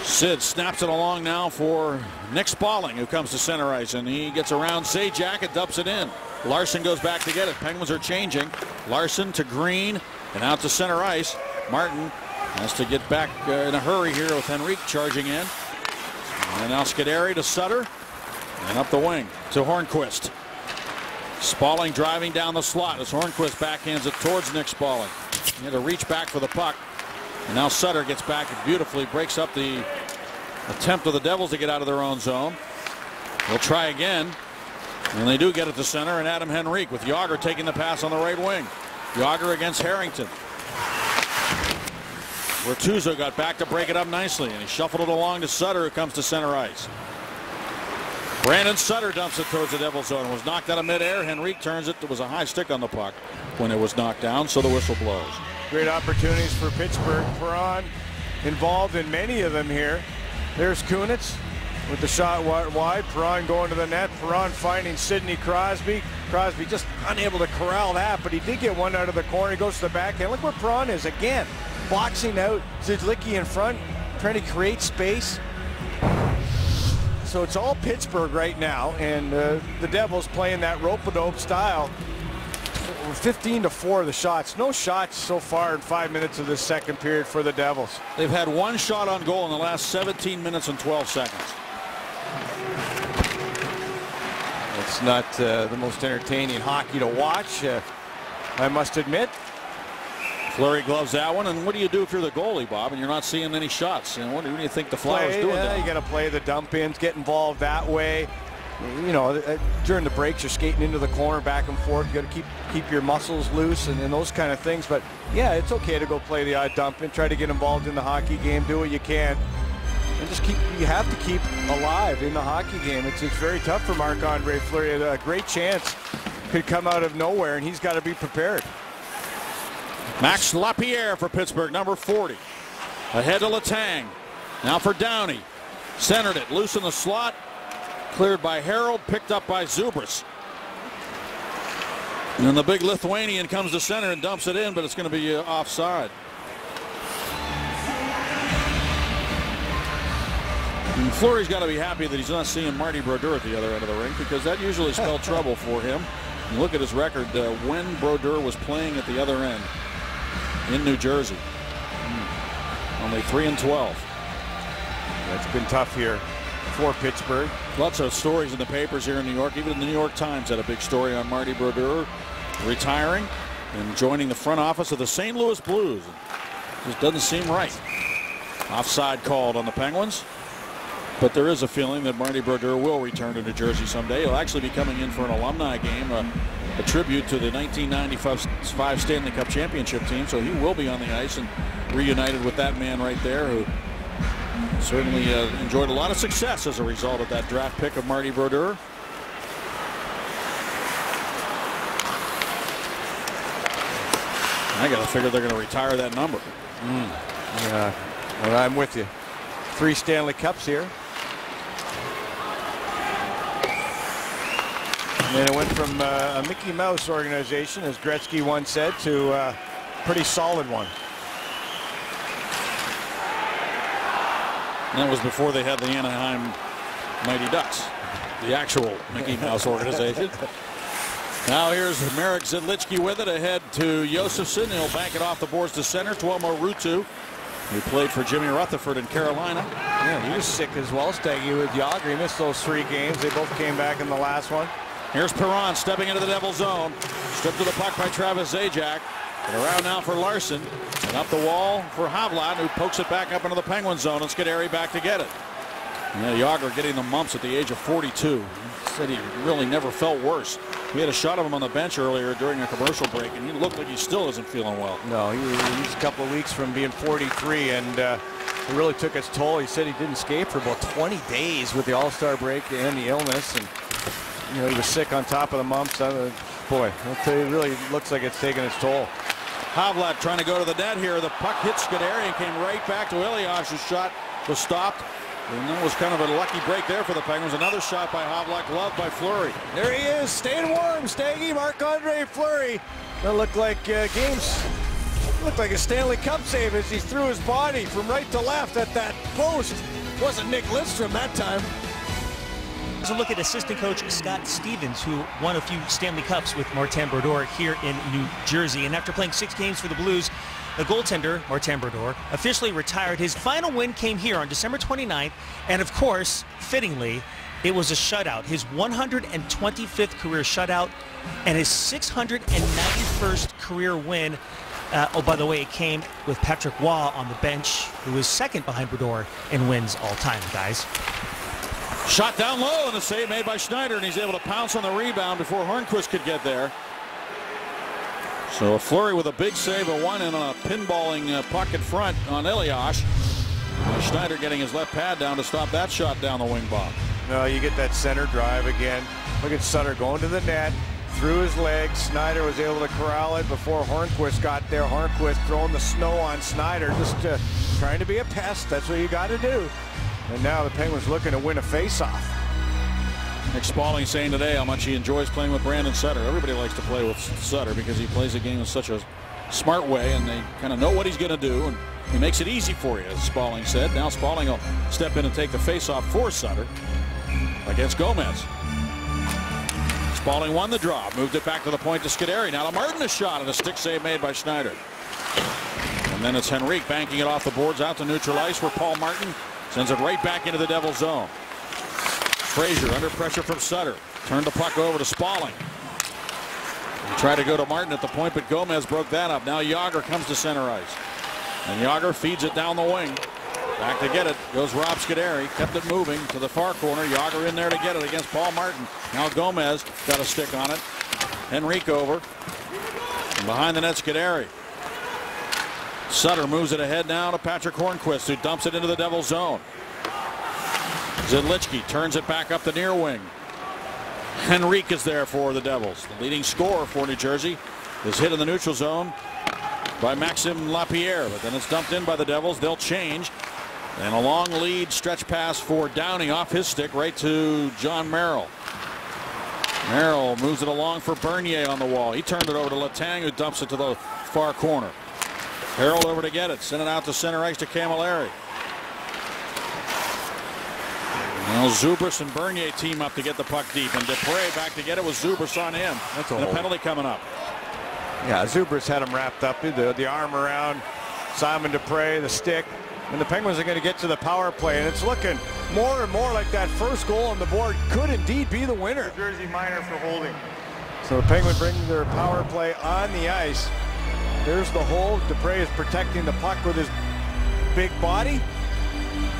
Speaker 2: Sid snaps it along now for Nick Spaulding, who comes to center ice, and he gets around Zajac and dumps it in. Larson goes back to get it. Penguins are changing. Larson to Green and out to center ice. Martin has to get back in a hurry here with Henrique charging in. And now Scuderi to Sutter. And up the wing to Hornquist. Spaulding driving down the slot as Hornquist backhands it towards Nick Spaulding. He had to reach back for the puck. And now Sutter gets back and beautifully breaks up the attempt of the Devils to get out of their own zone. They'll try again. And they do get it to center, and Adam Henrique with Yager taking the pass on the right wing. Yager against Harrington. Bortuzzo got back to break it up nicely, and he shuffled it along to Sutter, who comes to center ice. Brandon Sutter dumps it towards the Devils zone. It was knocked out of midair. Henrique turns it. There was a high stick on the puck when it was knocked down, so the whistle blows.
Speaker 3: Great opportunities for Pittsburgh. Perron involved in many of them here. There's Kunitz with the shot wide. Perron going to the net. Perron finding Sidney Crosby. Crosby just unable to corral that, but he did get one out of the corner. He goes to the backhand. Look where Perron is again. Boxing out. Zidlicki in front, trying to create space. So it's all Pittsburgh right now, and the Devils playing that rope-a-dope style. 15-4 the shots. No shots so far in 5 minutes of this second period for the Devils.
Speaker 2: They've had one shot on goal in the last 17 minutes and 12 seconds.
Speaker 3: It's not the most entertaining hockey to watch, I must admit.
Speaker 2: Fleury gloves that one, and what do you do if you're the goalie, Bob, and you're not seeing any shots? And what do you think the Flyers doing?
Speaker 3: You got to play the dump-ins, get involved that way. You know, during the breaks, you're skating into the corner, back and forth. You got to keep your muscles loose and those kind of things. But yeah, it's okay to go play the odd dump-in, try to get involved in the hockey game, do what you can, and just you have to keep alive in the hockey game. It's very tough for Marc-Andre Fleury. A great chance could come out of nowhere, and he's got to be prepared.
Speaker 2: Max Lapierre for Pittsburgh, number 40. Ahead to Letang. Now for Downey. Centered it, loose in the slot. Cleared by Harold, picked up by Zubris. And then the big Lithuanian comes to center and dumps it in, but it's going to be offside. And Fleury's got to be happy that he's not seeing Marty Brodeur at the other end of the ring, because that usually spelled trouble for him. And look at his record when Brodeur was playing at the other end in New Jersey. Only 3-12.
Speaker 3: It's been tough here for Pittsburgh.
Speaker 2: Lots of stories in the papers here in New York. Even the New York Times had a big story on Marty Brodeur retiring and joining the front office of the St. Louis Blues. It just doesn't seem right. Offside called on the Penguins. But there is a feeling that Marty Brodeur will return to New Jersey someday. He'll actually be coming in for an alumni game, a tribute to the 1995 Stanley Cup championship team. So he will be on the ice and reunited with that man right there, who certainly enjoyed a lot of success as a result of that draft pick of Marty Brodeur. I got to figure they're going to retire that number.
Speaker 3: Yeah, well, I'm with you. 3 Stanley Cups here. And then it went from a Mickey Mouse organization, as Gretzky once said, to a pretty solid one.
Speaker 2: And that was before they had the Anaheim Mighty Ducks, the actual Mickey Mouse organization. Now here's Marek Zidlicki with it, ahead to Josefson. He'll bank it off the boards to center. Tuomo Ruutu, who played for Jimmy Rutherford in Carolina.
Speaker 3: Yeah, he was sick as well, Staggy, with Yager. He missed those 3 games. They both came back in the last one.
Speaker 2: Here's Perron stepping into the Devil zone. Stripped to the puck by Travis Zajac. And around now for Larson. And up the wall for Havlat, who pokes it back up into the Penguin zone, and Scuderi back to get it. Yeah, Yager getting the mumps at the age of 42. He said he really never felt worse. We had a shot of him on the bench earlier during a commercial break, and he looked like he still isn't feeling well.
Speaker 3: No, he's a couple of weeks from being 43, and it really took its toll. He said he didn't skate for about 20 days with the All-Star break and the illness, and you know, he was sick on top of the mumps. Boy, it really looks like it's taking its toll.
Speaker 2: Havlat trying to go to the net here. The puck hit Scuderi and came right back to Elias, whose shot was stopped. And that was kind of a lucky break there for the Penguins. Another shot by Havlat, gloved by Fleury.
Speaker 3: There he is, staying warm, Staggy. Marc-Andre Fleury. That looked like looked like a Stanley Cup save as he threw his body from right to left at that post. It wasn't Nick Lidstrom that time.
Speaker 4: So look at assistant coach Scott Stevens, who won a few Stanley Cups with Martin Brodeur here in New Jersey. And after playing 6 games for the Blues, the goaltender, Martin Brodeur, officially retired. His final win came here on December 29th. And of course, fittingly, it was a shutout. His 125th career shutout and his 691st career win. Oh, by the way, it came with Patrick Waugh on the bench, who is second behind Brodeur in wins all time, guys.
Speaker 2: Shot down low, and the save made by Schneider, and he's able to pounce on the rebound before Hornquist could get there. So Fleury with a big save, a one, and a pinballing puck in front on Elias. Schneider getting his left pad down to stop that shot down the wing, Bob.
Speaker 3: No, you get that center drive again. Look at Sutter going to the net, through his legs. Snyder was able to corral it before Hornquist got there. Hornquist throwing the snow on Snyder, just trying to be a pest. That's what you got to do. And now the Penguins looking to win a face-off.
Speaker 2: Nick Spaulding saying today how much he enjoys playing with Brandon Sutter. Everybody likes to play with Sutter because he plays the game in such a smart way, and they kind of know what he's going to do, and he makes it easy for you, as Spaulding said. Now Spaulding will step in and take the face-off for Sutter against Gomez. Spaulding won the draw, moved it back to the point to Scuderi. Now to Martin, a shot, and a stick save made by Schneider. And then it's Henrique banking it off the boards out to neutral ice, where Paul Martin sends it right back into the Devils zone. Frazier under pressure from Sutter. Turned the puck over to Spaulding. He tried to go to Martin at the point, but Gomez broke that up. Now Jágr comes to center ice. And Jágr feeds it down the wing. Back to get it goes Rob Scuderi. Kept it moving to the far corner. Jágr in there to get it against Paul Martin. Now Gomez got a stick on it. Henrique over. And behind the net, Scuderi. Sutter moves it ahead now to Patrick Hornquist, who dumps it into the Devils zone. Zidlichki turns it back up the near wing. Henrique is there for the Devils. The leading scorer for New Jersey is hit in the neutral zone by Maxime Lapierre, but then it's dumped in by the Devils. They'll change. And a long lead stretch pass for Downey off his stick right to John Merrill. Merrill moves it along for Bernier on the wall. He turned it over to Letang, who dumps it to the far corner. Harold over to get it. Send it out to center ice to Camilleri. Now Zubris and Bernier team up to get the puck deep, and Dupre back to get it with Zubris on him. That's a penalty coming up.
Speaker 3: Yeah, Zubris had him wrapped up, the arm around Simon Dupre, the stick. And the Penguins are going to get to the power play, and it's looking more and more like that first goal on the board could indeed be the winner.
Speaker 6: New Jersey minor for holding.
Speaker 3: So the Penguins bring their power play on the ice. There's the hold. Dupre is protecting the puck with his big body,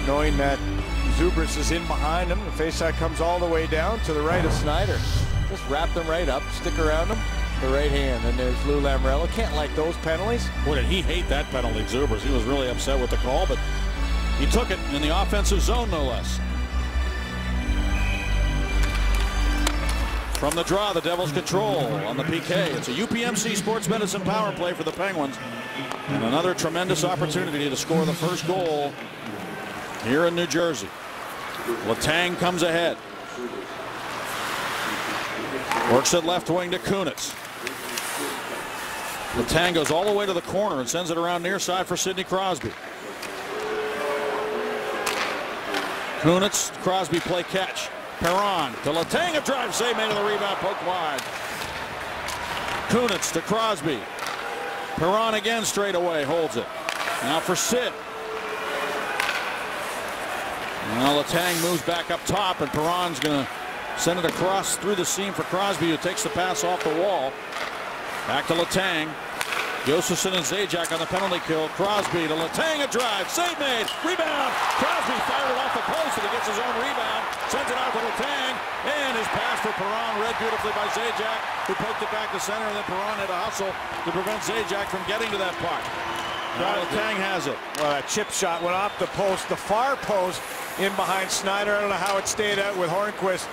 Speaker 3: knowing that Zubris is in behind him. The faceoff comes all the way down to the right of Snyder. Just wrap them right up, stick around him. The right hand, and there's Lou Lamoriello. Can't like those penalties.
Speaker 2: Boy, did he hate that penalty, Zubris. He was really upset with the call, but he took it in the offensive zone, no less. From the draw, the Devils control on the PK. It's a UPMC Sports Medicine power play for the Penguins. And another tremendous opportunity to score the first goal here in New Jersey. Letang comes ahead. Works it left wing to Kunitz. Letang goes all the way to the corner and sends it around near side for Sidney Crosby. Kunitz, Crosby play catch. Perron to Letang, a drive save made on the rebound, poked wide. Kunitz to Crosby. Perron again straight away, holds it. Now for Sid. Now Letang moves back up top, and Perron's going to send it across through the seam for Crosby, who takes the pass off the wall. Back to Letang. Josephson and Zajac on the penalty kill. Crosby to Letang, a drive, save made, rebound. Crosby fired it off the post, and he gets his own rebound. Sends it out to Letang, and his pass for Perron read beautifully by Zajac, who poked it back to center, and then Perron had a hustle to prevent Zajac from getting to that puck. Now Letang has it.
Speaker 3: Well, that chip shot went off the post, the far post, in behind Snyder. I don't know how it stayed out with Hornquist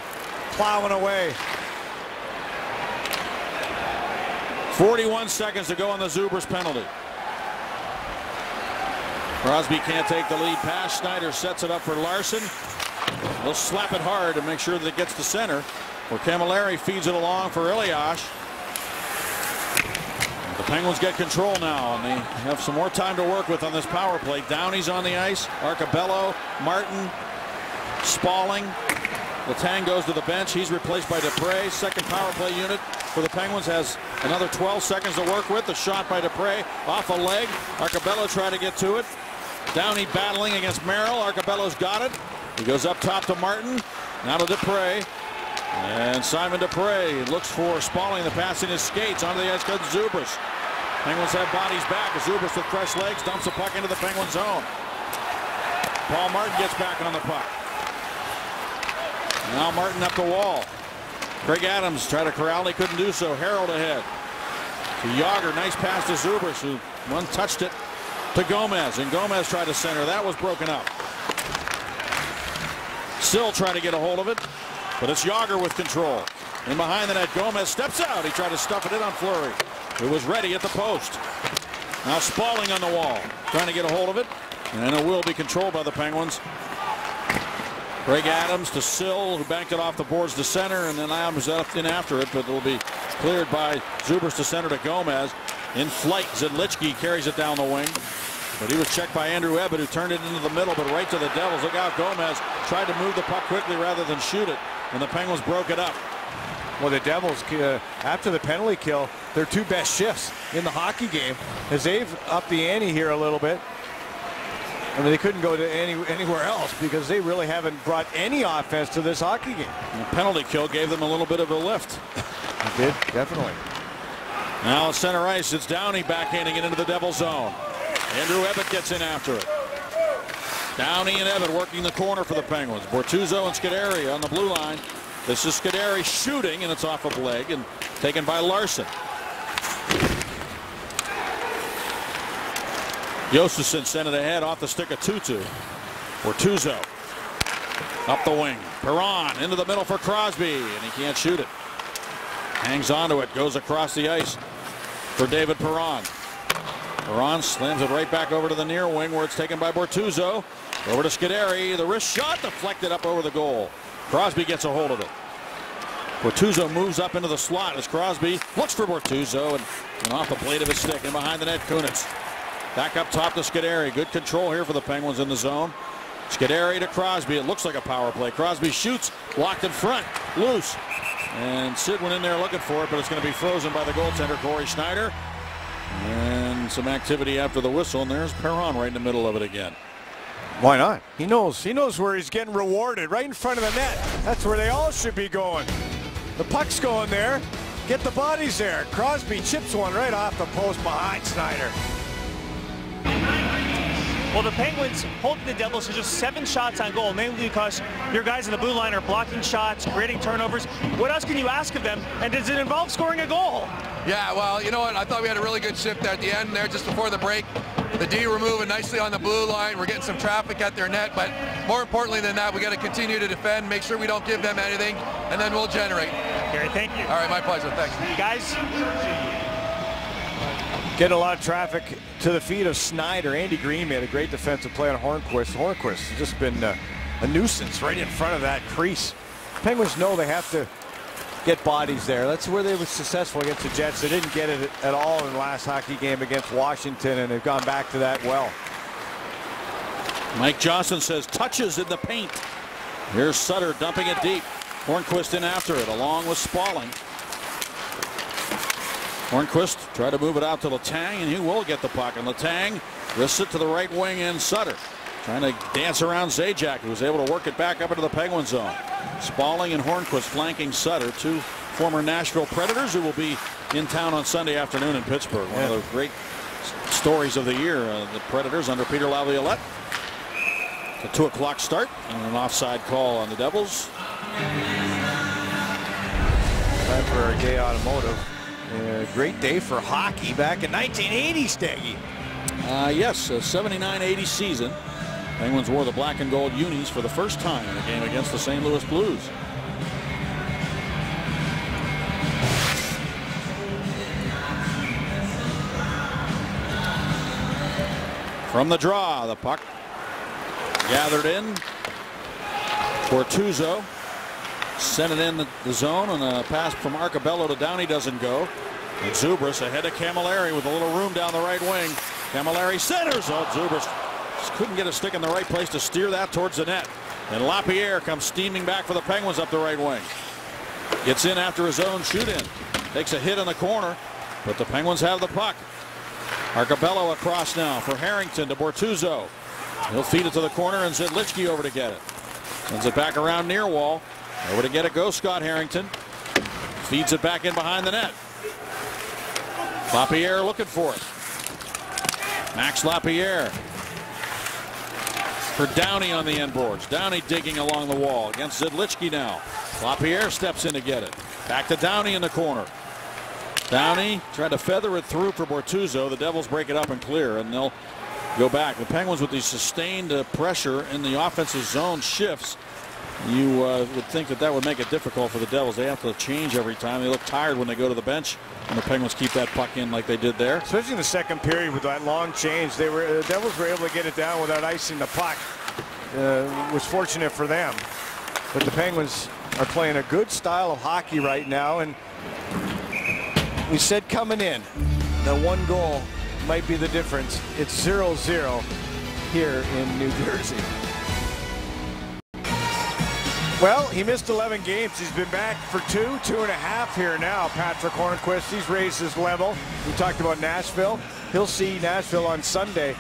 Speaker 3: plowing away.
Speaker 2: 41 seconds to go on the Zubris penalty. Crosby can't take the lead pass. Snyder sets it up for Larson. He'll slap it hard to make sure that it gets to center, where Camilleri feeds it along for Elias. The Penguins get control now, and they have some more time to work with on this power play. Downey's on the ice. Arcabello, Martin, Spaulding. Letang goes to the bench. He's replaced by Dupre. Second power play unit for the Penguins has another 12 seconds to work with. The shot by Dupre off a leg. Arcabello trying to get to it. Downey battling against Merrill. Arcabello's got it. He goes up top to Martin. Now to Dupre. And Simon Dupre looks for Spaulding. The pass in his skates onto the ice comes Zubris. Penguins have bodies back. Zubris with fresh legs dumps the puck into the Penguin zone. Paul Martin gets back on the puck. Now Martin up the wall. Greg Adams tried to corral. He couldn't do so. Harold ahead to Jágr. Nice pass to Zubris, who one-touched it to Gomez. And Gomez tried to center. That was broken up. Still trying to get a hold of it, but it's Yager with control. In behind the net, Gomez steps out. He tried to stuff it in on Fleury, who was ready at the post. Now Spaulding on the wall, trying to get a hold of it, and it will be controlled by the Penguins. Greg Adams to Sill, who banked it off the boards to center, and then Adams up in after it, but it will be cleared by Zubers to center to Gomez. In flight, Zidlichki carries it down the wing, but he was checked by Andrew Ebbett, who turned it into the middle, but right to the Devils. Look out, Gomez tried to move the puck quickly rather than shoot it, and the Penguins broke it up.
Speaker 3: Well, the Devils, after the penalty kill, their two best shifts in the hockey game, as they've upped the ante here a little bit. I mean, they couldn't go to anywhere else because they really haven't brought any offense to this hockey game.
Speaker 2: And the penalty kill gave them a little bit of a lift.
Speaker 3: It did, definitely.
Speaker 2: Now at center ice, it's Downey backhanding it into the Devil zone. Andrew Ebbett gets in after it. Downey and Ebbett working the corner for the Penguins. Bortuzzo and Scuderi on the blue line. This is Scuderi shooting, and it's off of leg and taken by Larson. Josefson sent it ahead off the stick of Tutu. Bortuzzo up the wing. Perron into the middle for Crosby, and he can't shoot it. Hangs onto it, goes across the ice for David Perron. Perron slams it right back over to the near wing where it's taken by Bortuzzo. Over to Scuderi. The wrist shot deflected up over the goal. Crosby gets a hold of it. Bortuzzo moves up into the slot as Crosby looks for Bortuzzo and off the blade of his stick and behind the net, Kunitz. Back up top to Scuderi. Good control here for the Penguins in the zone. Scuderi to Crosby. It looks like a power play. Crosby shoots, blocked in front, loose. And Sid went in there looking for it, but it's going to be frozen by the goaltender, Corey Schneider. And some activity after the whistle, and there's Perron right in the middle of it again.
Speaker 3: Why not? He knows where he's getting rewarded, right in front of the net. That's where they all should be going. The puck's going there. Get the bodies there. Crosby chips one right off the post behind Schneider.
Speaker 4: Well, the Penguins holding the Devils to just 7 shots on goal, mainly because your guys in the blue line are blocking shots, creating turnovers. What else can you ask of them? And does it involve scoring a goal?
Speaker 6: Yeah, well, you know what? I thought we had a really good shift at the end there just before the break. The D were moving nicely on the blue line. We're getting some traffic at their net, but more importantly than that, we got to continue to defend, make sure we don't give them anything, and then we'll generate.
Speaker 4: Gary, thank you.
Speaker 6: All right, my pleasure. Thanks.
Speaker 4: Guys.
Speaker 3: Get a lot of traffic to the feet of Schneider. Andy Green made a great defensive play on Hornquist. Hornquist has just been a nuisance right in front of that crease. Penguins know they have to get bodies there. That's where they were successful against the Jets. They didn't get it at all in the last hockey game against Washington, and they've gone back to that well.
Speaker 2: Mike Johnson says touches in the paint. Here's Sutter dumping it deep. Hornquist in after it, along with Spaulding. Hornquist tried to move it out to Letang, and he will get the puck. And Letang wrists it to the right wing in Sutter. Trying to dance around Zajac, who was able to work it back up into the Penguin zone. Spaulding and Hornquist flanking Sutter, two former Nashville Predators who will be in town on Sunday afternoon in Pittsburgh. One of the great stories of the year. The Predators under Peter Laviolette. A 2 o'clock start and an offside call on the Devils.
Speaker 3: Time for our Gay Automotive. Great day for hockey back in 1980, Steggy.
Speaker 2: Yes, a 79-80 season. Penguins wore the black and gold unis for the first time in a game against the St. Louis Blues. From the draw, the puck gathered in. Bortuzzo sent it in the zone, and a pass from Arcabello to Downey doesn't go. And Zubris ahead of Camilleri with a little room down the right wing. Camilleri centers. Oh, Zubris just couldn't get a stick in the right place to steer that towards the net. And LaPierre comes steaming back for the Penguins up the right wing. Gets in after his own shoot-in. Takes a hit in the corner, but the Penguins have the puck. Arcabello across now for Harrington to Bortuzzo. He'll feed it to the corner, and Zidlichki over to get it. Sends it back around near wall. Over to get it goes Scott Harrington. Feeds it back in behind the net. LaPierre looking for it. Max LaPierre for Downey on the end boards. Downey digging along the wall against Zidlichki now. LaPierre steps in to get it. Back to Downey in the corner. Downey tried to feather it through for Bortuzzo. The Devils break it up and clear, and they'll go back. The Penguins with the sustained pressure in the offensive zone shifts You would think that would make it difficult for the Devils. They have to change every time. They look tired when they go to the bench, and the Penguins keep that puck in like they did there.
Speaker 3: Especially in the second period with that long change. The Devils were able to get it down without icing the puck. Was fortunate for them. But the Penguins are playing a good style of hockey right now, and we said coming in that one goal might be the difference. It's 0-0 here in New Jersey. Well, he missed 11 games. He's been back for 2.5 here now. Patrick Hornqvist, he's raised his level. We talked about Nashville. He'll see Nashville on Sunday.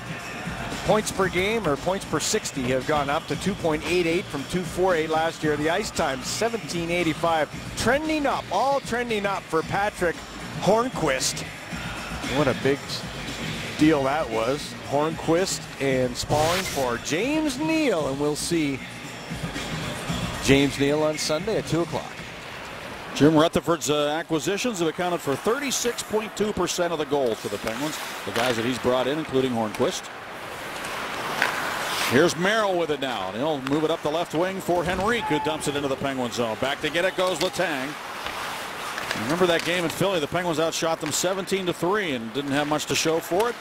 Speaker 3: Points per game, or points per 60, have gone up to 2.88 from 2.48 last year. The ice time, 17.85. Trending up, all trending up for Patrick Hornqvist. What a big deal that was. Hornqvist and Spalling for James Neal, and we'll see James Neal on Sunday at 2 o'clock.
Speaker 2: Jim Rutherford's acquisitions have accounted for 36.2% of the goals for the Penguins. The guys that he's brought in, including Hornqvist. Here's Merrill with it now, and he'll move it up the left wing for Henrique, who dumps it into the Penguin zone. Back to get it goes Letang. Remember that game in Philly? The Penguins outshot them 17-3 and didn't have much to show for it.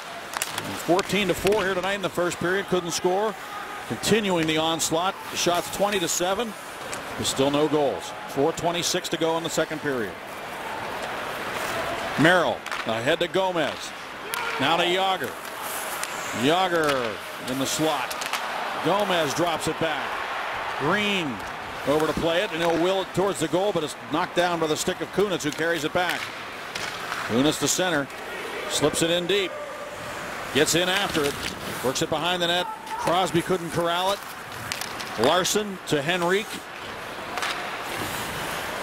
Speaker 2: 14-4 here tonight in the first period. Couldn't score. Continuing the onslaught. The shots 20-7. There's still no goals. 4:26 to go in the second period. Merrill ahead to Gomez. Now to Jágr. Jágr in the slot. Gomez drops it back. Green over to play it, and he'll will it towards the goal, but it's knocked down by the stick of Kunitz, who carries it back. Kunitz to center. Slips it in deep. Gets in after it. Works it behind the net. Crosby couldn't corral it. Larson to Henrique.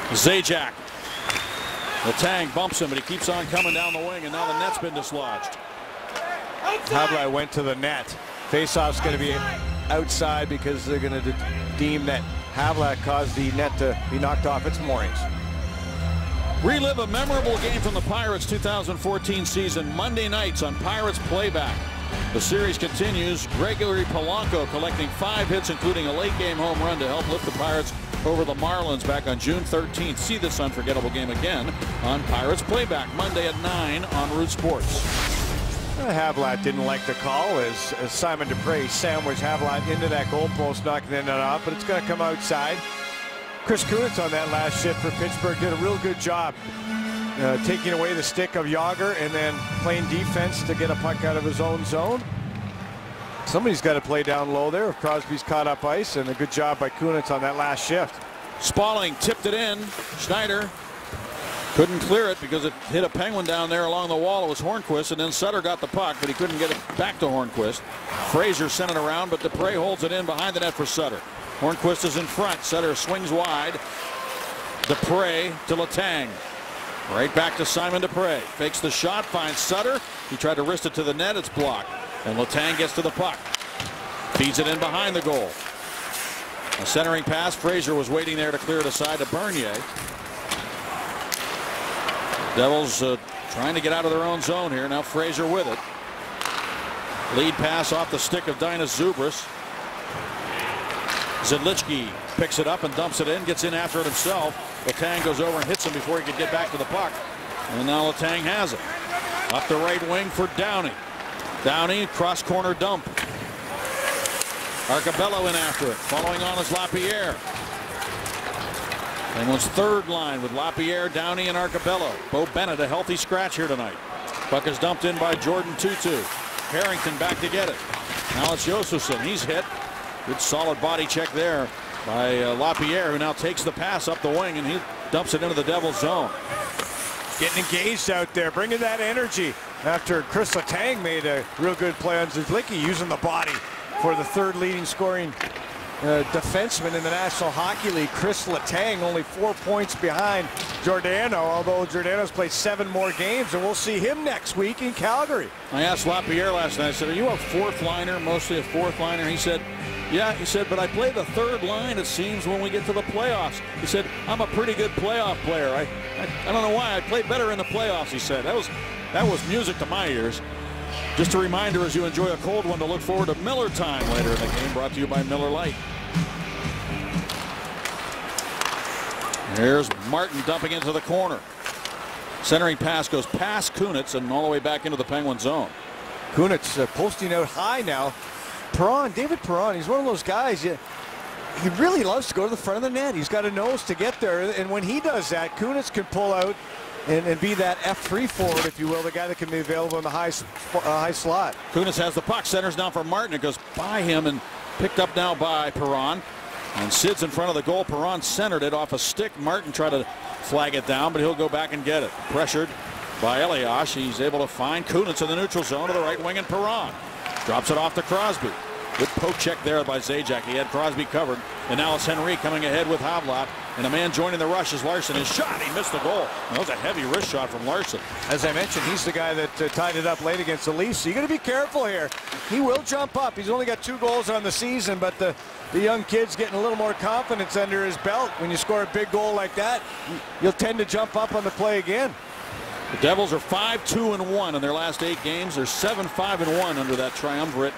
Speaker 2: Zajac. Letang bumps him, but he keeps on coming down the wing, and now the net's been dislodged.
Speaker 3: Havlat went to the net. Faceoff's going to be outside because they're going to deem that Havlat caused the net to be knocked off its moorings.
Speaker 2: Relive a memorable game from the Pirates 2014 season Monday nights on Pirates Playback. The series continues. Gregory Polanco collecting 5 hits, including a late game home run to help lift the Pirates over the Marlins back on June 13th. See this unforgettable game again on Pirates Playback Monday at 9 on Root Sports.
Speaker 3: Havlat didn't like the call as Simon Dupre sandwiched Havlat into that goalpost, knocking the net off, but it's going to come outside. Chris Kunitz on that last shift for Pittsburgh did a real good job taking away the stick of Jágr and then playing defense to get a puck out of his own zone. Somebody's got to play down low there if Crosby's caught up ice, and a good job by Kunitz on that last shift.
Speaker 2: Spalling tipped it in. Schneider couldn't clear it because it hit a Penguin down there along the wall. It was Hornqvist, and then Sutter got the puck, but he couldn't get it back to Hornqvist. Fraser sent it around, but Dupre holds it in behind the net for Sutter. Hornqvist is in front. Sutter swings wide. Dupre to Letang. Right back to Simon Dupre. Fakes the shot, finds Sutter. He tried to wrist it to the net. It's blocked. And Letang gets to the puck. Feeds it in behind the goal. A centering pass. Fraser was waiting there to clear it aside to Bernier. Devils trying to get out of their own zone here. Now Fraser with it. Lead pass off the stick of Dinas Zubris. Zidlichki picks it up and dumps it in. Gets in after it himself. Letang goes over and hits him before he could get back to the puck. And now Letang has it. Up the right wing for Downey. Downey, cross corner dump. Arcabello in after it. Following on is Lapierre. Penguins' third line with Lapierre, Downey, and Arcabello. Bo Bennett, a healthy scratch here tonight. Puck is dumped in by Jordan Tutu. Harrington back to get it. Now it's Josefson. He's hit. Good solid body check there by Lapierre, who now takes the pass up the wing, and he dumps it into the Devils' zone.
Speaker 3: Getting engaged out there, bringing that energy after Chris Letang made a real good play on Zidlichki, using the body for the third leading scoring defenseman in the National Hockey League. Chris Letang only 4 points behind Giordano, although Giordano's played 7 more games, and we'll see him next week in Calgary.
Speaker 2: I asked Lapierre last night, I said, are you a fourth liner, mostly a fourth liner? He said, yeah. He said, but I play the third line, it seems, when we get to the playoffs. He said, I'm a pretty good playoff player. I don't know why. I play better in the playoffs, he said. That was music to my ears. Just a reminder as you enjoy a cold one to look forward to Miller Time later in the game, brought to you by Miller Lite. Here's Martin dumping into the corner. Centering pass goes past Kunitz and all the way back into the Penguin zone.
Speaker 3: Kunitz posting out high now. Perron, David Perron, he's one of those guys, he really loves to go to the front of the net. He's got a nose to get there, and when he does that, Kunitz can pull out and be that F3 forward, if you will, the guy that can be available in the high slot.
Speaker 2: Kunitz has the puck, centers down for Martin. It goes by him and picked up now by Perron. And Sid's in front of the goal. Perron centered it off a stick. Martin tried to flag it down, but he'll go back and get it. Pressured by Elias. He's able to find Kunitz in the neutral zone to the right wing, and Perron drops it off to Crosby. Good poke check there by Zajac. He had Crosby covered. And now it's Henry coming ahead with Havlat. And a man joining the rush is Larson. His shot, he missed the goal. That was a heavy wrist shot from Larson.
Speaker 3: As I mentioned, he's the guy that tied it up late against the Leafs. So you got to be careful here. He will jump up. He's only got 2 goals on the season, but the young kid's getting a little more confidence under his belt. When you score a big goal like that, you'll tend to jump up on the play again.
Speaker 2: The Devils are 5-2-1 in their last 8 games. They're 7-5-1 under that triumvirate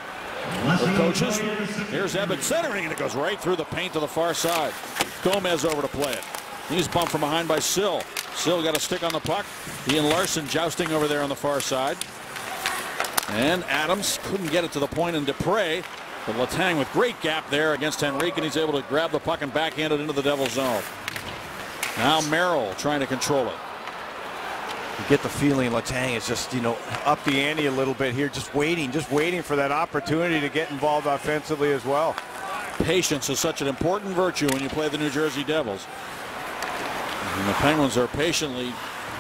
Speaker 2: of coaches. Here's Ebbett centering, and it goes right through the paint to the far side. Gomez over to play it. He's bumped from behind by Sill. Sill got a stick on the puck. He and Larson jousting over there on the far side. And Adams couldn't get it to the point in Dupre. But Letang with great gap there against Henrique, and he's able to grab the puck and backhand it into the Devils zone. Now Merrill trying to control it.
Speaker 3: You get the feeling Letang is just, up the ante a little bit here, just waiting for that opportunity to get involved offensively as well.
Speaker 2: Patience is such an important virtue when you play the New Jersey Devils. And the Penguins are patiently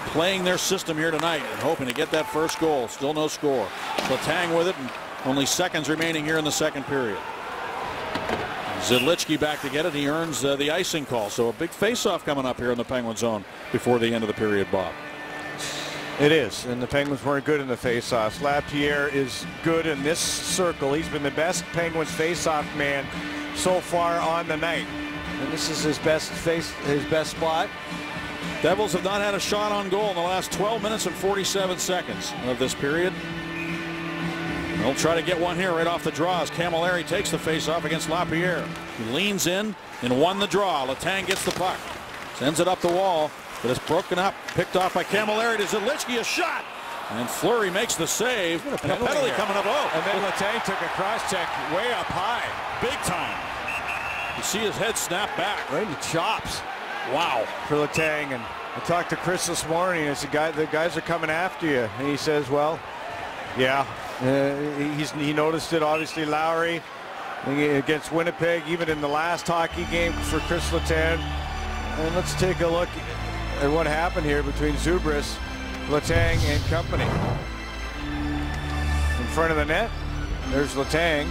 Speaker 2: playing their system here tonight and hoping to get that first goal. Still no score. Letang with it, and only seconds remaining here in the second period. Zidlichki back to get it. He earns the icing call. So a big face-off coming up here in the Penguin zone before the end of the period, Bob.
Speaker 3: It is, and the Penguins weren't good in the face-offs. Lapierre is good in this circle. He's been the best Penguins face-off man so far on the night, and this is his best spot.
Speaker 2: Devils have not had a shot on goal in the last 12 minutes and 47 seconds of this period. They'll try to get one here right off the draw as Camilleri takes the face-off against Lapierre. He leans in and won the draw. Letang gets the puck, sends it up the wall. But it's broken up, picked off by Camilleri to Zidlichki, a shot. And Fleury makes the save. And a penalty coming up low.
Speaker 3: And then Letang took a cross-check way up high.
Speaker 2: Big time. You see his head snap back.
Speaker 3: Right in the chops.
Speaker 2: Wow.
Speaker 3: For Letang. And I talked to Chris this morning. It's the guys are coming after you. And he says, well, yeah. He noticed it, obviously, Lowry against Winnipeg, even in the last hockey game for Chris Letang. And let's take a look at what happened here between Zubris, Letang, and company. In front of the net, there's Letang.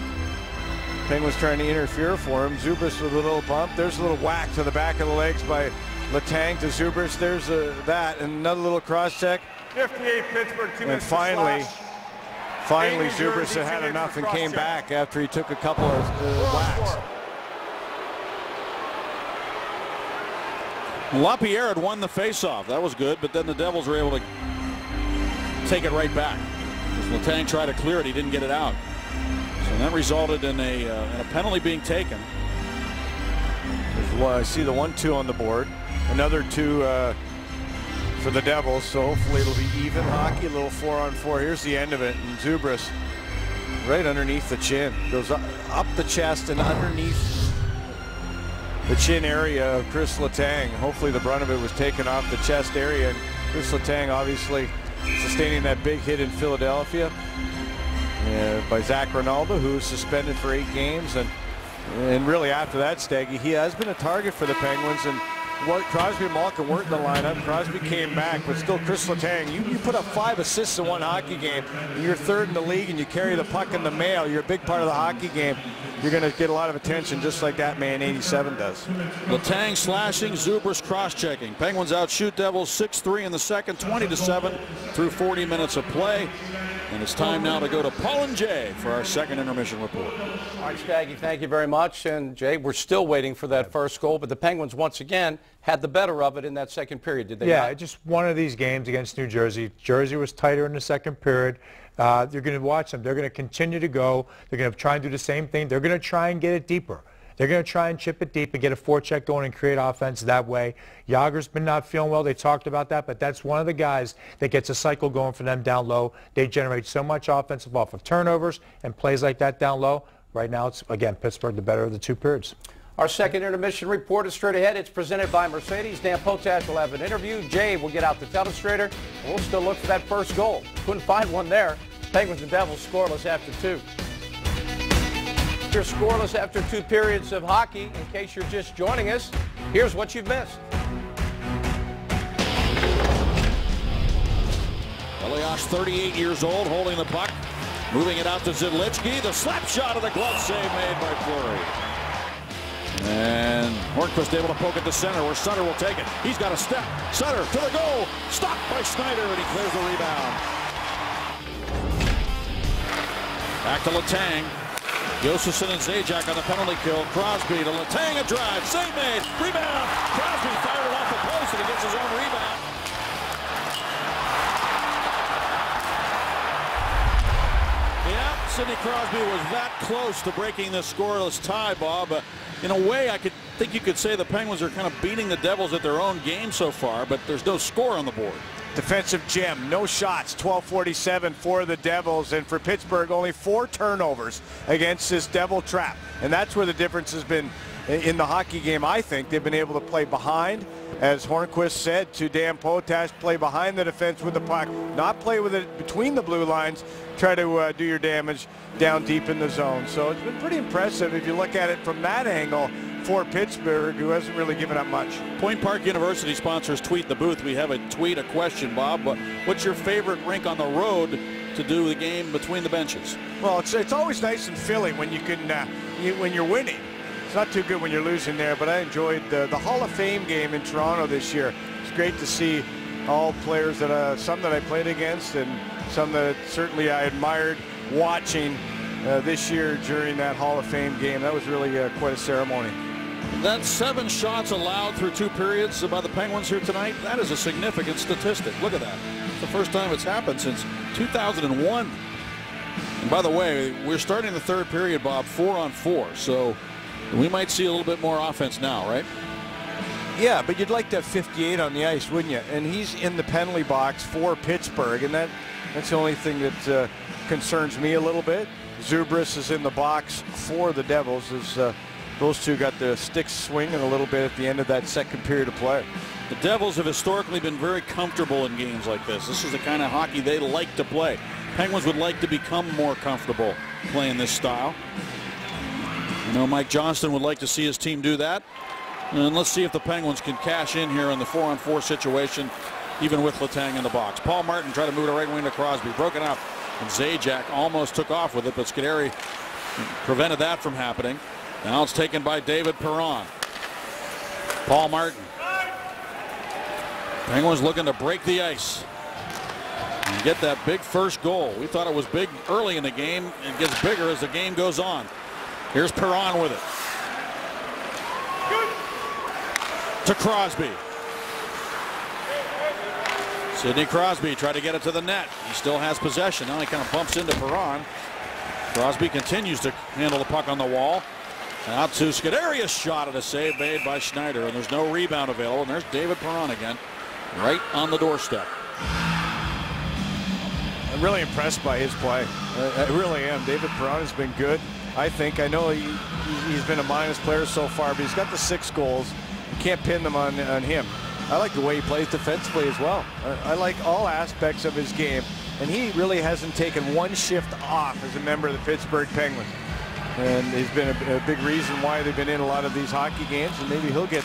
Speaker 3: Penguins trying to interfere for him. Zubris with a little bump. There's a little whack to the back of the legs by Letang to Zubris. There's that, and another little cross check.
Speaker 7: 58 Pittsburgh, 2 minutes.
Speaker 3: And finally Zubris had enough and came back after he took a couple of whacks.
Speaker 2: Lapierre had won the faceoff. That was good, but then the Devils were able to take it right back. As Letang tried to clear it, he didn't get it out. So that resulted in a penalty being taken.
Speaker 3: I see the 1-2 on the board. Another 2 for the Devils, so hopefully it'll be even hockey, a little 4-on-4. Here's the end of it, and Zubris right underneath the chin. Goes up the chest and underneath the chin area of Chris Letang. Hopefully the brunt of it was taken off the chest area, and Chris Letang obviously sustaining that big hit in Philadelphia by Zach Ronaldo, who was suspended for 8 games. And really after that, Staggy, he has been a target for the Penguins, and Crosby and Malkin weren't in the lineup. Crosby came back, but still Chris Letang, you put up 5 assists in one hockey game, and you're 3rd in the league, and you carry the puck in the mail. You're a big part of the hockey game. You're going to get a lot of attention just like that man 87 does.
Speaker 2: Letang slashing, Zubris cross-checking. Penguins outshoot Devils 6-3 in the second, 20-7 through 40 minutes of play. And it's time now to go to Paul and Jay for our second intermission report.
Speaker 5: All right, Staggy, thank you very much. And Jay, we're still waiting for that first goal, but the Penguins once again had the better of it in that second period, did they not?
Speaker 7: Yeah, just one of these games against New Jersey. Jersey was tighter in the second period. You're going to watch them. They're going to continue to go. They're going to try and do the same thing. They're going to try and get it deeper. They're going to try and chip it deep and get a forecheck going and create offense that way. Yager's been not feeling well. They talked about that, but that's one of the guys that gets a cycle going for them down low. They generate so much offensive off of turnovers and plays like that down low. Right now, it's, again, Pittsburgh the better of the two periods.
Speaker 5: Our second intermission report is straight ahead. It's presented by Mercedes. Dan Potash will have an interview. Jay will get out the telestrator. We'll still look for that first goal. Couldn't find one there. Penguins and Devils scoreless after 2. You're scoreless after 2 periods of hockey. In case you're just joining us, here's what you've missed.
Speaker 2: Elias, 38 years old, holding the puck. Moving it out to Zidlichky. The slap shot of the glove save made by Fleury. And Hornqvist able to poke it to center where Sutter will take it. He's got a step. Sutter to the goal. Stopped by Schneider, and he clears the rebound. Back to Letang. Josefson and Zajac on the penalty kill. Crosby to Letang, a drive. Save made. Rebound. Crosby fired it off the post, and he gets his own rebound. Yeah, Sidney Crosby was that close to breaking the scoreless tie, Bob. In a way, I think you could say the Penguins are kind of beating the Devils at their own game so far, but there's no score on the board.
Speaker 3: Defensive gem, no shots, 12:47 for the Devils, and for Pittsburgh, only 4 turnovers against this Devil trap. And that's where the difference has been in the hockey game, I think. They've been able to play behind, as Hornqvist said to Dan Potash, play behind the defense with the puck, not play with it between the blue lines, try to do your damage down deep in the zone. So it's been pretty impressive if you look at it from that angle for Pittsburgh, who hasn't really given up much.
Speaker 2: Point Park University sponsors Tweet the Booth. We have a tweet, a question, Bob. What's your favorite rink on the road to do the game between the benches?
Speaker 3: Well, it's always nice in Philly when you can when you're winning. It's not too good when you're losing there, but I enjoyed the Hall of Fame game in Toronto this year. It's great to see all players that some that I played against and some that certainly I admired watching this year during that Hall of Fame game. That was really quite a ceremony.
Speaker 2: That's 7 shots allowed through 2 periods by the Penguins here tonight. That is a significant statistic. Look at that. It's the first time it's happened since 2001. And by the way, we're starting the 3rd period, Bob, 4-on-4. So we might see a little bit more offense now, right?
Speaker 3: Yeah, but you'd like to have 58 on the ice, wouldn't you? And he's in the penalty box for Pittsburgh, and that's the only thing that concerns me a little bit. Zubris is in the box for the Devils as those two got the sticks swinging a little bit at the end of that 2nd period of play.
Speaker 2: The Devils have historically been very comfortable in games like this. This is the kind of hockey they like to play. Penguins would like to become more comfortable playing this style. I know Mike Johnston would like to see his team do that. And let's see if the Penguins can cash in here in the 4-on-4 situation, even with Letang in the box. Paul Martin tried to move to right wing to Crosby. Broken up. And Zajac almost took off with it, but Scuderi prevented that from happening. Now it's taken by David Perron. Paul Martin. Penguins looking to break the ice and get that big first goal. We thought it was big early in the game. It gets bigger as the game goes on. Here's Perron with it. To Crosby. Sidney Crosby tried to get it to the net. He still has possession. Now he kind of bumps into Perron. Crosby continues to handle the puck on the wall. Out to Scuderi, a shot at a save made by Schneider, and there's no rebound available. And there's David Perron again, right on the doorstep.
Speaker 3: I'm really impressed by his play. I really am. David Perron has been good. I think. I know he's been a minus player so far, but he's got the 6 goals. You can't pin them on him. I like the way he plays defensively as well. I like all aspects of his game, and he really hasn't taken one shift off as a member of the Pittsburgh Penguins. And he's been a big reason why they've been in a lot of these hockey games, and maybe he'll get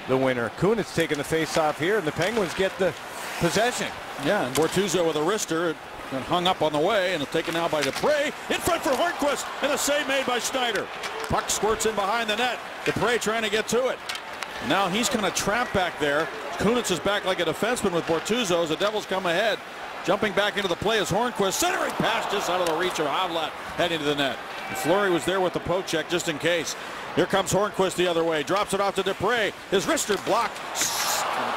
Speaker 3: the winner. Kunitz taking the face-off here, and the Penguins get the possession.
Speaker 2: Yeah, and Bortuzzo with a wrister and hung up on the way, and it's taken now by Dupre. In front for Hornqvist, and a save made by Schneider. Puck squirts in behind the net. Dupre trying to get to it. Now he's kind of trapped back there. Kunitz is back like a defenseman with Bortuzzo as the Devils come ahead. Jumping back into the play is Hornqvist. Centering pass just out of the reach of Havlat heading to the net. Fleury was there with the poke check just in case. Here comes Hornqvist the other way. Drops it off to Dupre. His wrister blocked.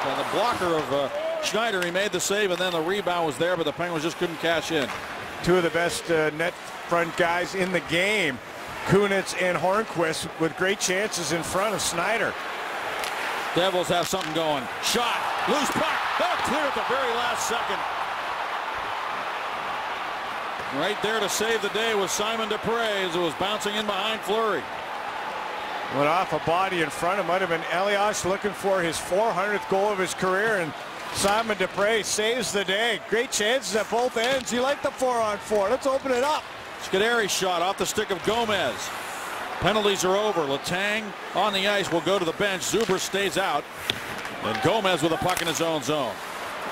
Speaker 2: The blocker of Schneider, he made the save, and then the rebound was there, but the Penguins just couldn't cash in.
Speaker 3: Two of the best net front guys in the game. Kunitz and Hornquist with great chances in front of Snyder.
Speaker 2: Devils have something going. Shot. Loose puck. Oh, clear at the very last second. Right there to save the day was Simon Dupre as it was bouncing in behind Fleury.
Speaker 3: Went off a body in front. It might have been Elias looking for his 400th goal of his career, and Simon Dupre saves the day. Great chances at both ends. You like the 4-on-4. Let's open it up.
Speaker 2: Scuderi's shot off the stick of Gomez. Penalties are over. Letang on the ice will go to the bench. Zuber stays out. And Gomez with a puck in his own zone.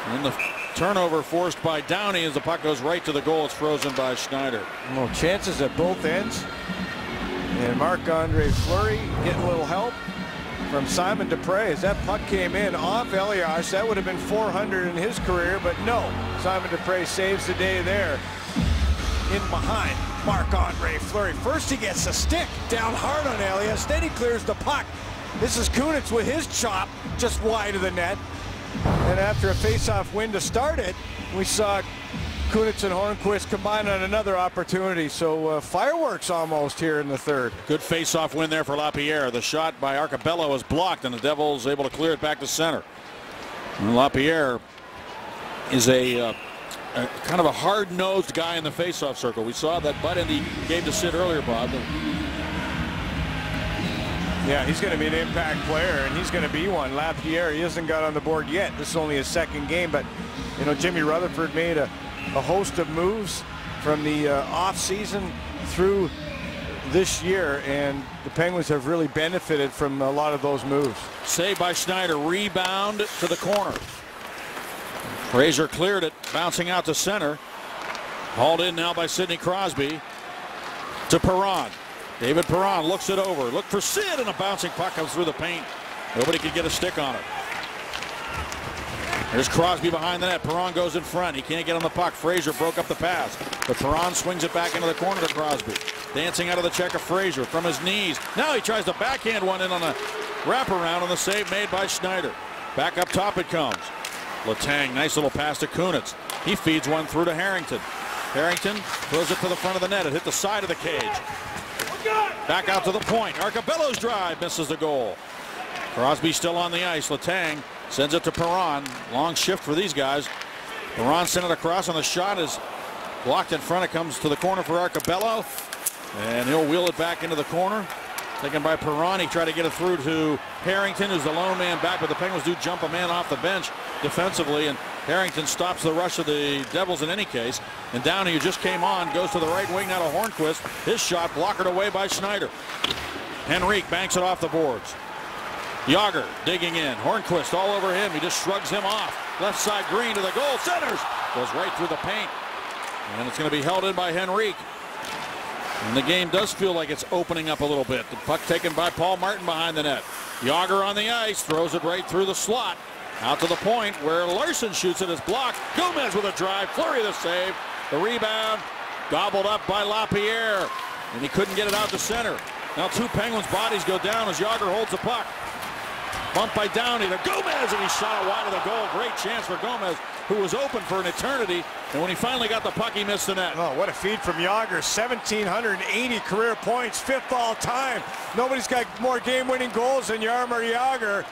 Speaker 2: And the turnover forced by Downey as the puck goes right to the goal. It's frozen by Schneider.
Speaker 3: Well, chances at both ends. And Marc-Andre Fleury getting a little help from Simon Dupre as that puck came in off Elias. That would have been 400 in his career, but no. Simon Dupre saves the day there. In behind Marc-Andre Fleury. First he gets a stick down hard on Elias, then he clears the puck. This is Kunitz with his chop just wide of the net. And after a face-off win to start it, we saw Kunitz and Hornquist combine on another opportunity. So fireworks almost here in the third.
Speaker 2: Good face-off win there for LaPierre. The shot by Arcabello was blocked, and the Devils able to clear it back to center. And LaPierre is a kind of a hard-nosed guy in the face-off circle. We saw that butt end he gave to Sid earlier, Bob.
Speaker 3: Yeah, he's going to be an impact player, and he's going to be one. LaPierre, he hasn't got on the board yet. This is only his second game, but you know, Jimmy Rutherford made a host of moves from the off-season through this year, and the Penguins have really benefited from a lot of those moves.
Speaker 2: Saved by Schneider. Rebound to the corner. Fraser cleared it, bouncing out to center. Hauled in now by Sidney Crosby to Perron. David Perron looks it over. Look for Sid, and a bouncing puck comes through the paint. Nobody could get a stick on it. There's Crosby behind the net. Perron goes in front. He can't get on the puck. Fraser broke up the pass, but Perron swings it back into the corner to Crosby. Dancing out of the check of Fraser from his knees. Now he tries to backhand one in on a wraparound on the save made by Schneider. Back up top it comes. Letang, nice little pass to Kunitz. He feeds one through to Harrington. Harrington throws it to the front of the net. It hit the side of the cage. Back out to the point. Arcabello's drive misses the goal. Crosby still on the ice. Letang sends it to Perron. Long shift for these guys. Perron sent it across, and the shot is blocked in front. It comes to the corner for Arcabello, and he'll wheel it back into the corner. Taken by Perron. He tried to get it through to Harrington, who's the lone man back, but the Penguins do jump a man off the bench defensively, and Harrington stops the rush of the Devils in any case. And Downey, who just came on, goes to the right wing now to Hornquist. His shot blockered away by Schneider. Henrique banks it off the boards. Yager digging in. Hornquist all over him. He just shrugs him off. Left side Green to the goal. Centers. Goes right through the paint. And it's going to be held in by Henrique. And the game does feel like it's opening up a little bit. The puck taken by Paul Martin behind the net. Yager on the ice. Throws it right through the slot. Out to the point where Larson shoots it as blocked. Gomez with a drive. Fleury the save. The rebound. Gobbled up by LaPierre. And he couldn't get it out to center. Now two Penguins bodies go down as Yager holds the puck. Bumped by Downey to Gomez, and he shot it wide of the goal. Great chance for Gomez, who was open for an eternity. And when he finally got the puck, he missed the net.
Speaker 3: Oh, what a feed from Yager. 1,780 career points, 5th all time. Nobody's got more game-winning goals than Jaromir Yager.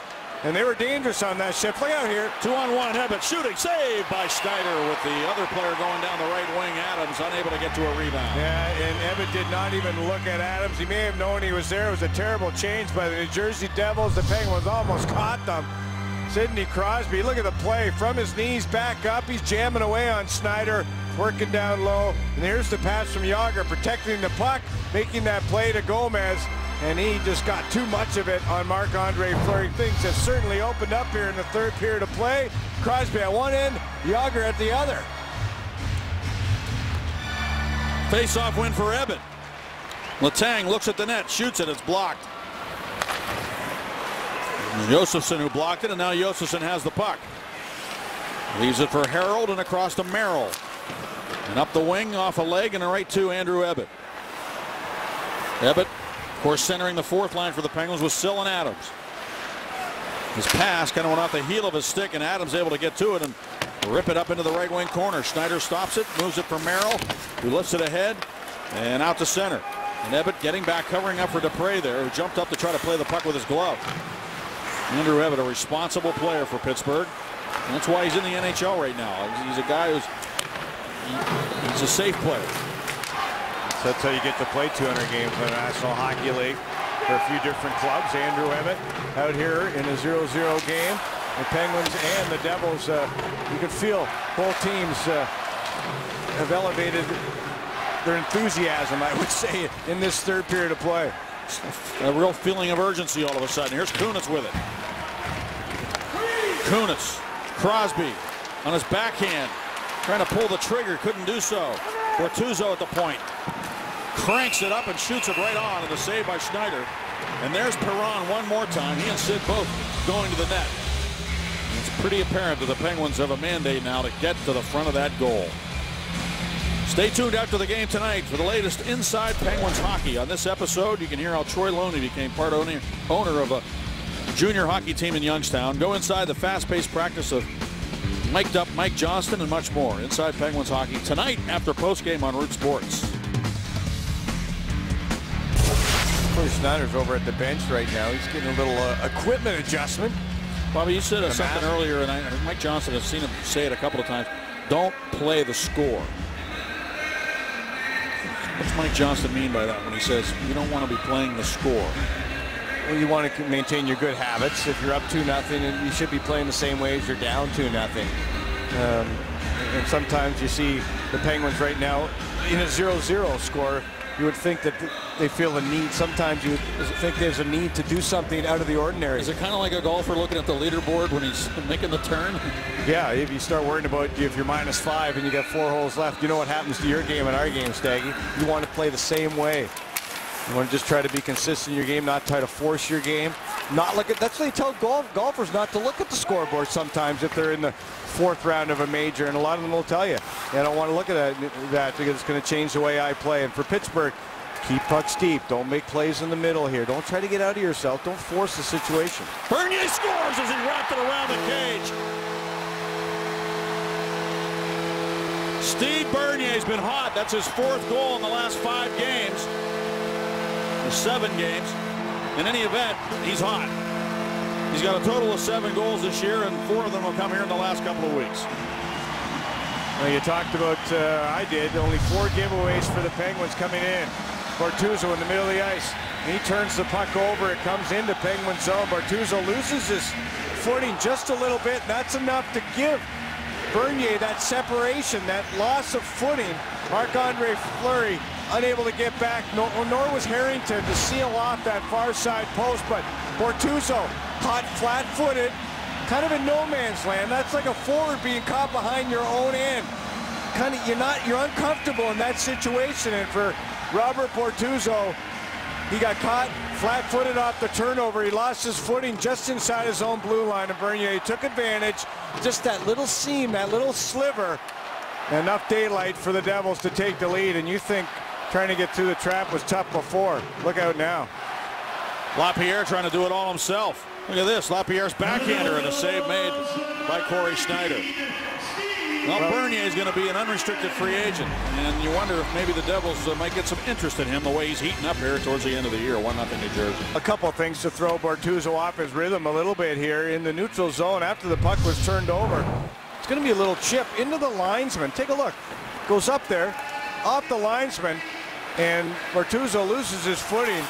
Speaker 3: And they were dangerous on that shift. Look out here.
Speaker 2: 2-on-1, Ebbett shooting, saved by Schneider with the other player going down the right wing. Adams unable to get to a rebound.
Speaker 3: Yeah, and Ebbett did not even look at Adams. He may have known he was there. It was a terrible change by the New Jersey Devils. The Penguins almost caught them. Sidney Crosby, look at the play. From his knees back up. He's jamming away on Schneider, working down low. And here's the pass from Yager, protecting the puck, making that play to Gomez. And he just got too much of it on Marc-Andre Fleury. Things have certainly opened up here in the third period of play. Crosby at one end, Yager at the other.
Speaker 2: Face-off win for Ebbett. Letang looks at the net, shoots it, it's blocked. Josefson who blocked it, and now Josefson has the puck. Leaves it for Harold and across to Merrill. And up the wing, off a leg, and right to Andrew Ebbett. Ebbett, of course, centering the fourth line for the Penguins was Sill and Adams. His pass kind of went off the heel of his stick, and Adams able to get to it and rip it up into the right wing corner. Schneider stops it, moves it for Merrill, who lifts it ahead and out to center. And Ebbett getting back, covering up for Dupre there, who jumped up to try to play the puck with his glove. Andrew Ebbett, a responsible player for Pittsburgh. And that's why he's in the NHL right now. He's a guy he's a safe player.
Speaker 3: So that's how you get to play 200 games in the National Hockey League for a few different clubs. Andrew Ebbett out here in a 0-0 game. The Penguins and the Devils, you can feel both teams have elevated their enthusiasm, I would say, in this third period of play.
Speaker 2: A real feeling of urgency all of a sudden. Here's Kunitz with it. Kunitz, Crosby on his backhand, trying to pull the trigger, couldn't do so. Bortuzzo at the point. Cranks it up and shoots it right on, and the save by Schneider. And there's Perron one more time. He and Sid both going to the net. And it's pretty apparent that the Penguins have a mandate now to get to the front of that goal. Stay tuned after the game tonight for the latest Inside Penguins Hockey. On this episode, you can hear how Troy Loney became part owner of a junior hockey team in Youngstown. Go inside the fast-paced practice of mic'd up Mike Johnston and much more. Inside Penguins Hockey tonight after postgame on Root Sports.
Speaker 3: Schneider's over at the bench right now. He's getting a little equipment adjustment.
Speaker 2: Bobby, you said something earlier, and Mike Johnston, I've seen him say it a couple of times. Don't play the score. What's Mike Johnston mean by that when he says you don't want to be playing the score?
Speaker 3: Well, you want to maintain your good habits. If you're up 2-0, you should be playing the same way as you're down 2-0. And sometimes you see the Penguins right now in a 0-0 score. You would think that they feel the need. Sometimes you think there's a need to do something out of the ordinary.
Speaker 2: Is it kind of like a golfer looking at the leaderboard when he's making the turn?
Speaker 3: Yeah, if you start worrying about if you're -5 and you got 4 holes left, you know what happens to your game and our game, Staggy. You want to play the same way. You want to just try to be consistent in your game, not try to force your game. Not look at, that's what they tell golfers not to look at the scoreboard sometimes if they're in the 4th round of a major, and a lot of them will tell you, I don't want to look at that because it's going to change the way I play. And for Pittsburgh, keep pucks deep. Don't make plays in the middle here. Don't try to get out of yourself. Don't force the situation.
Speaker 2: Bernier scores as he wrapped it around the cage. Steve Bernier's been hot. That's his 4th goal in the last 5 games. Or 7 games. In any event, he's hot. He's got a total of 7 goals this year, and 4 of them will come here in the last couple of weeks.
Speaker 3: Well, you talked about, I did, only 4 giveaways for the Penguins coming in. Bortuzzo in the middle of the ice. He turns the puck over. It comes into Penguin zone. Bortuzzo loses his footing just a little bit. That's enough to give Bernier that separation, that loss of footing. Marc-Andre Fleury unable to get back, nor was Harrington to seal off that far side post, but Bortuzzo caught flat-footed, kind of in no man's land. That's like a forward being caught behind your own end. You're uncomfortable in that situation, and for Robert Bortuzzo, he got caught flat-footed off the turnover. He lost his footing just inside his own blue line, and Bernier took advantage. Just that little seam, that little sliver, enough daylight for the Devils to take the lead, and you think trying to get through the trap was tough before. Look out now.
Speaker 2: LaPierre trying to do it all himself. Look at this. LaPierre's backhander and a save made by Corey Schneider. Well, Bernier is going to be an unrestricted free agent, and you wonder if maybe the Devils might get some interest in him the way he's heating up here towards the end of the year. 1-0 New Jersey.
Speaker 3: A couple of things to throw Bortuzzo off his rhythm a little bit here in the neutral zone after the puck was turned over. It's going to be a little chip into the linesman. Take a look. Goes up there, off the linesman, and Bortuzzo loses his footing.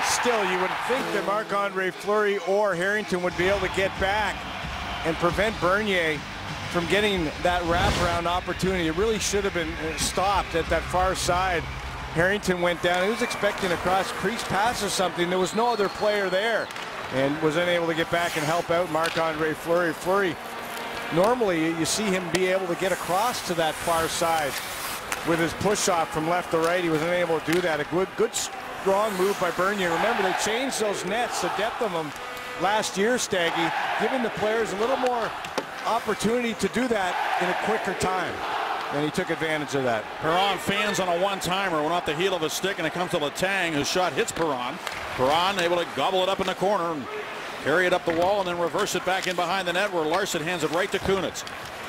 Speaker 3: Still, you would think that Marc-Andre Fleury or Harrington would be able to get back and prevent Bernier from getting that wraparound opportunity. It really should have been stopped at that far side. Harrington went down. He was expecting a cross crease pass or something. There was no other player there, and was unable to get back and help out Marc-Andre Fleury. Fleury, normally you see him be able to get across to that far side with his push-off from left to right. He was unable to do that. A good strong move by Bernier. Remember, they changed those nets, the depth of them, last year, Staggy, giving the players a little more opportunity to do that in a quicker time, and he took advantage of that.
Speaker 2: Perron fans on a one-timer, went off the heel of his stick, and it comes to Letang, whose shot hits Perron. Perron able to gobble it up in the corner and carry it up the wall and then reverse it back in behind the net, where Larson hands it right to Kunitz.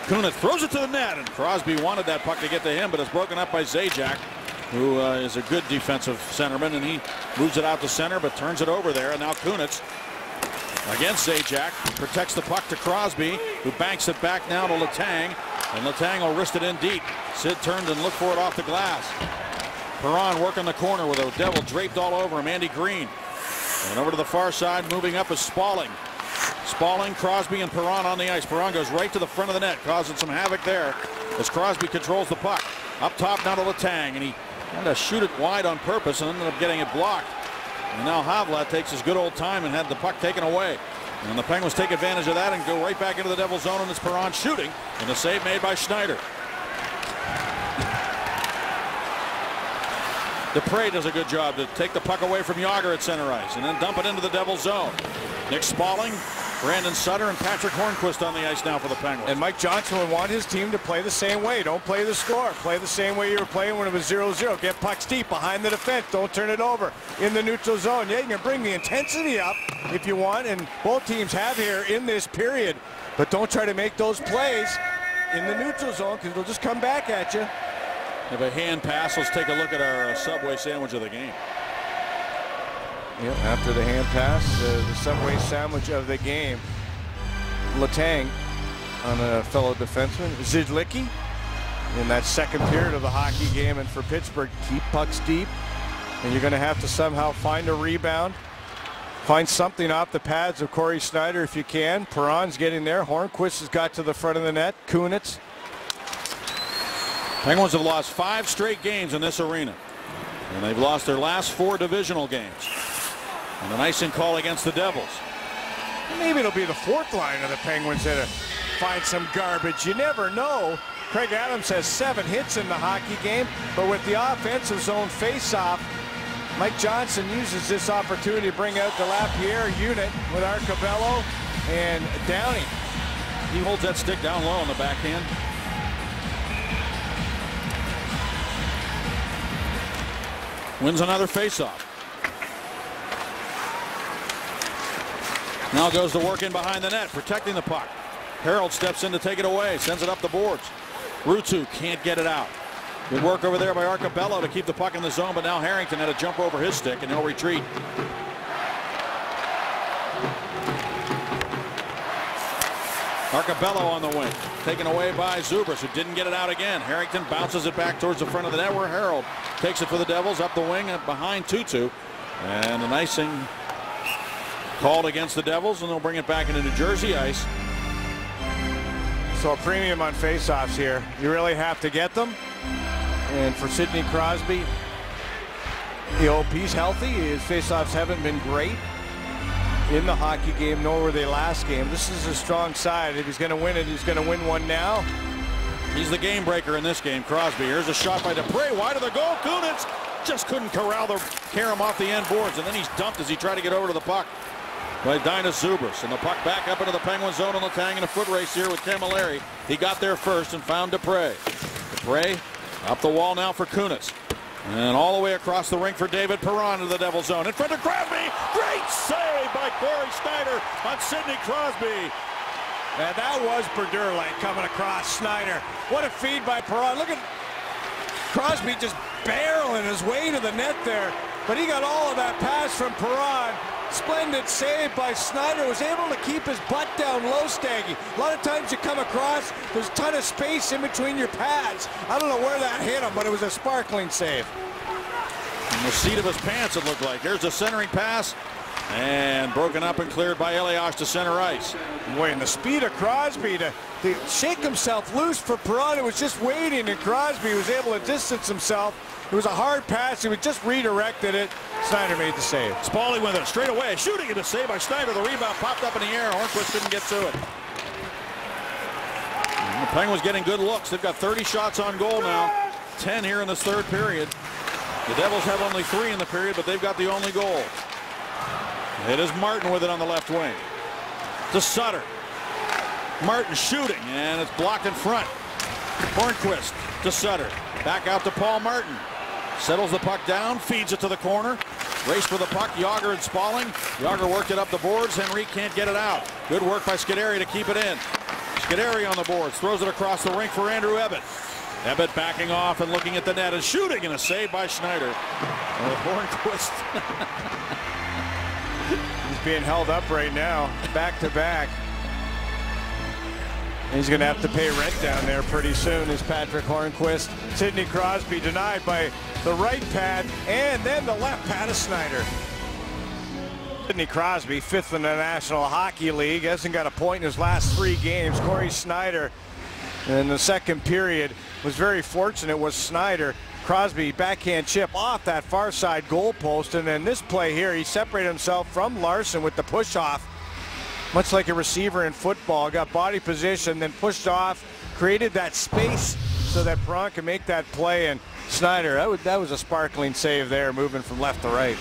Speaker 2: Kunitz throws it to the net, and Crosby wanted that puck to get to him, but it's broken up by Zajac. who is a good defensive centerman, and he moves it out to center, but turns it over there. And now Kunitz against Zajac, protects the puck to Crosby, who banks it back now to Letang, and Letang will wrist it in deep. Sid turned and looked for it off the glass. Perron working the corner with a Devil draped all over him, Andy Green. And over to the far side, moving up is Spaulding. Spaulding, Crosby, and Perron on the ice. Perron goes right to the front of the net, causing some havoc there as Crosby controls the puck. Up top now to Letang, and he had to shoot it wide on purpose and ended up getting it blocked. And now Havlat takes his good old time and had the puck taken away. And the Penguins take advantage of that and go right back into the Devils zone, and it's Perron shooting, and a save made by Schneider. Dupre does a good job to take the puck away from Jágr at center ice and then dump it into the Devils zone. Nick Spaulding, Brandon Sutter, and Patrick Hornquist on the ice now for the Penguins.
Speaker 3: And Mike Johnson would want his team to play the same way. Don't play the score. Play the same way you were playing when it was 0-0. Get pucks deep behind the defense. Don't turn it over in the neutral zone. Yeah, you can bring the intensity up if you want, and both teams have here in this period. But don't try to make those plays in the neutral zone, because they'll just come back at you.
Speaker 2: Have a hand pass. Let's take a look at our Subway sandwich of the game.
Speaker 3: Yeah, after the hand pass, the Subway sandwich of the game. Letang on a fellow defenseman. Zidlicki in that second period of the hockey game. And for Pittsburgh, keep pucks deep. And you're going to have to somehow find a rebound. Find something off the pads of Corey Schneider if you can. Perron's getting there. Hornquist has got to the front of the net. Kunitz.
Speaker 2: Penguins have lost 5 straight games in this arena. And they've lost their last 4 divisional games. And an icing call against the Devils.
Speaker 3: Maybe it'll be the fourth line of the Penguins that find some garbage. You never know. Craig Adams has 7 hits in the hockey game, but with the offensive zone face-off, Mike Johnson uses this opportunity to bring out the Lapierre unit with Arcobello and Downey.
Speaker 2: He holds that stick down low on the backhand. Wins another face-off. Now goes to work in behind the net, protecting the puck. Harold steps in to take it away, sends it up the boards. Ruutu can't get it out. Good work over there by Arcobello to keep the puck in the zone, but now Harrington had to jump over his stick, and he'll retreat. Arcobello on the wing, taken away by Zubris, who didn't get it out again. Harrington bounces it back towards the front of the net, where Harold takes it for the Devils up the wing and behind Tutu. And an icing called against the Devils, and they'll bring it back into New Jersey ice.
Speaker 3: So a premium on faceoffs here. You really have to get them. And for Sidney Crosby, he's healthy. His faceoffs haven't been great in the hockey game, nor were they last game. This is a strong side. If he's going to win it, he's going to win one now.
Speaker 2: He's the game breaker in this game, Crosby. Here's a shot by Dupre, wide of the goal. Kunitz just couldn't corral the carom off the end boards, and then he's dumped as he tried to get over to the puck by Dinas Zubris. And the puck back up into the Penguin zone, and Letang in a foot race here with Camilleri. He got there first and found Dupre. Dupre up the wall now for Kunitz. And all the way across the rink for David Perron to the Devil zone. In front of Crosby. Great save by Corey Schneider on Sidney Crosby.
Speaker 3: And that was Berdurley coming across Schneider. What a feed by Perron. Look at Crosby just barreling his way to the net there. But he got all of that pass from Perron. Splendid save by Schneider. Was able to keep his butt down low, Staggy. A lot of times you come across, there's a ton of space in between your pads. I don't know where that hit him, but it was a sparkling save.
Speaker 2: In the seat of his pants, it looked like. Here's a centering pass. And broken up and cleared by Elias to center ice.
Speaker 3: Boy, and the speed of Crosby to shake himself loose for Perron. It was just waiting, and Crosby was able to distance himself. It was a hard pass. He just redirected it. Schneider made the save.
Speaker 2: Spaulding with it straight away. Shooting it, a save by Schneider. The rebound popped up in the air. Hornquist didn't get to it. And the Penguins getting good looks. They've got 30 shots on goal now. 10 here in this third period. The Devils have only 3 in the period, but they've got the only goal. It is Martin with it on the left wing. To Sutter. Martin shooting, and it's blocked in front. Hornquist to Sutter. Back out to Paul Martin. Settles the puck down, feeds it to the corner. Race for the puck, Jágr and Spaulding. Jágr worked it up the boards. Henry can't get it out. Good work by Scuderi to keep it in. Scuderi on the boards, throws it across the rink for Andrew Ebbett. Ebbett backing off and looking at the net and shooting, and a save by Schneider. Hornquist.
Speaker 3: He's being held up right now, back to back. He's going to have to pay rent down there pretty soon, is Patrick Hornquist. Sidney Crosby denied by the right pad and then the left pad of Schneider. Sidney Crosby, 5th in the National Hockey League, hasn't got a point in his last 3 games. Corey Schneider in the second period was very fortunate with Schneider. Crosby backhand chip off that far side goal post, and then this play here, he separated himself from Larson with the push off. Much like a receiver in football, got body position, then pushed off, created that space so that Perron can make that play. And Schneider, that was a sparkling save there, moving from left to right.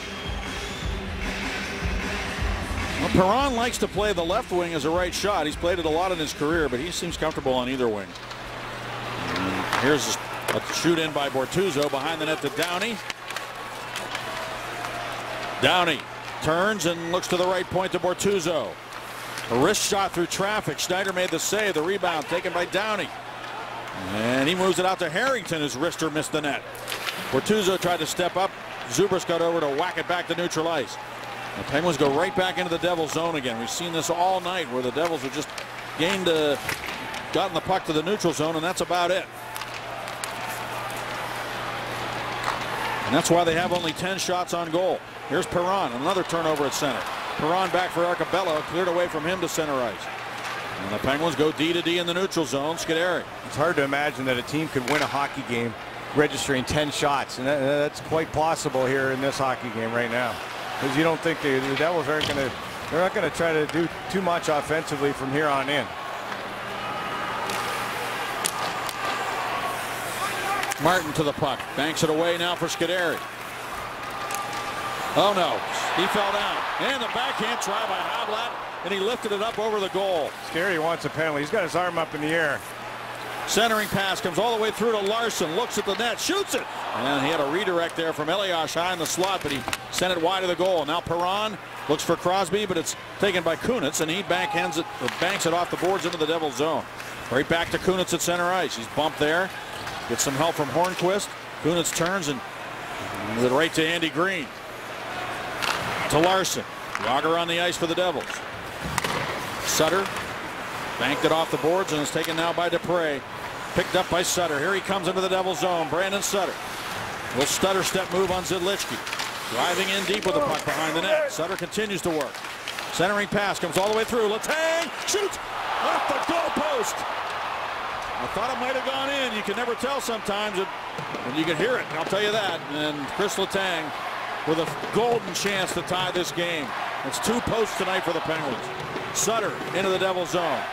Speaker 2: Well, Perron likes to play the left wing as a right shot. He's played it a lot in his career, but he seems comfortable on either wing. And here's a shoot in by Bortuzzo behind the net to Downey. Downey turns and looks to the right point to Bortuzzo. A wrist shot through traffic. Schneider made the save. The rebound taken by Downey. And he moves it out to Harrington, whose wrister missed the net. Bortuzzo tried to step up. Zubris got over to whack it back to neutral ice. The Penguins go right back into the Devils zone again. We've seen this all night where the Devils have just gotten the puck to the neutral zone, and that's about it. And that's why they have only 10 shots on goal. Here's Perron, another turnover at center. Perron back for Arcabello, cleared away from him to center ice. And the Penguins go D to D in the neutral zone. Scuderi.
Speaker 3: It's hard to imagine that a team could win a hockey game registering 10 shots, and that's quite possible here in this hockey game right now. Because you don't think the Devils aren't going to, they're not going to try to do too much offensively from here on in.
Speaker 2: Martin to the puck, banks it away now for Scuderi. Oh no, he fell down. And the backhand try by Havlat, and he lifted it up over the goal.
Speaker 3: Scuderi wants a penalty. He's got his arm up in the air.
Speaker 2: Centering pass comes all the way through to Larson, looks at the net, shoots it. And he had a redirect there from Elias high in the slot, but he sent it wide of the goal. Now Perron looks for Crosby, but it's taken by Kunitz, and he backhands it, or banks it off the boards into the Devils zone. Right back to Kunitz at center ice. He's bumped there. Gets some help from Hornquist. Kunitz turns and with it right to Andy Green. To Larson. Yager on the ice for the Devils. Sutter banked it off the boards and is taken now by Dupre. Picked up by Sutter. Here he comes into the Devils zone. Brandon Sutter. Little stutter step move on Zidlichki. Driving in deep with the puck behind the net. Sutter continues to work. Centering pass comes all the way through. Letang shoots off the goal post. I thought it might have gone in. You can never tell sometimes, and you can hear it, I'll tell you that. And Chris Letang with a golden chance to tie this game. It's 2 posts tonight for the Penguins. Sutter into the Devils zone.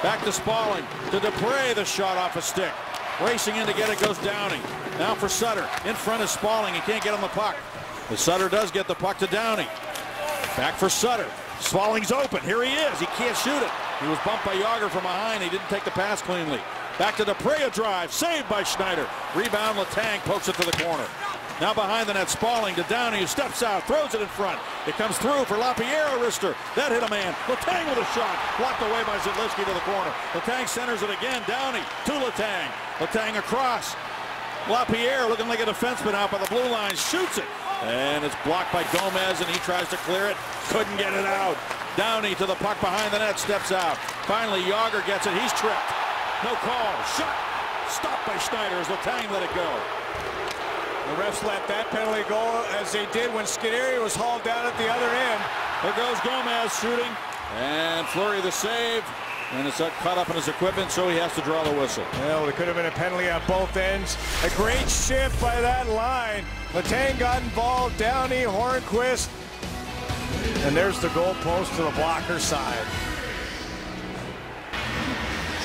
Speaker 2: Back to Spaulding. To Dupre, the shot off a stick. Racing in to get it goes Downey. Now for Sutter. In front is Spaulding. He can't get on the puck. But Sutter does get the puck to Downey. Back for Sutter. Spaulding's open. Here he is. He can't shoot it. He was bumped by Yager from behind. He didn't take the pass cleanly. Back to Dupre, a drive. Saved by Schneider. Rebound, Letang pokes it to the corner. Now behind the net, Spaulding to Downey, who steps out, throws it in front. It comes through for LaPierre, a wrister. That hit a man. Letang with a shot. Blocked away by Zidlichki to the corner. Letang centers it again. Downey to Letang. Letang across. LaPierre looking like a defenseman out by the blue line. Shoots it. And it's blocked by Gomez, and he tries to clear it. Couldn't get it out. Downey to the puck behind the net, steps out. Finally, Yager gets it. He's tripped. No call. Shot. Stopped by Schneider as Letang let it go.
Speaker 3: The refs let that penalty go as they did when Scuderi was hauled down at the other end.
Speaker 2: There goes Gomez shooting. And Fleury the save. And it's caught up in his equipment, so he has to draw the whistle.
Speaker 3: Well, there could have been a penalty on both ends. A great shift by that line. Letang got involved. Downey, Hornquist. And there's the goal post to the blocker side.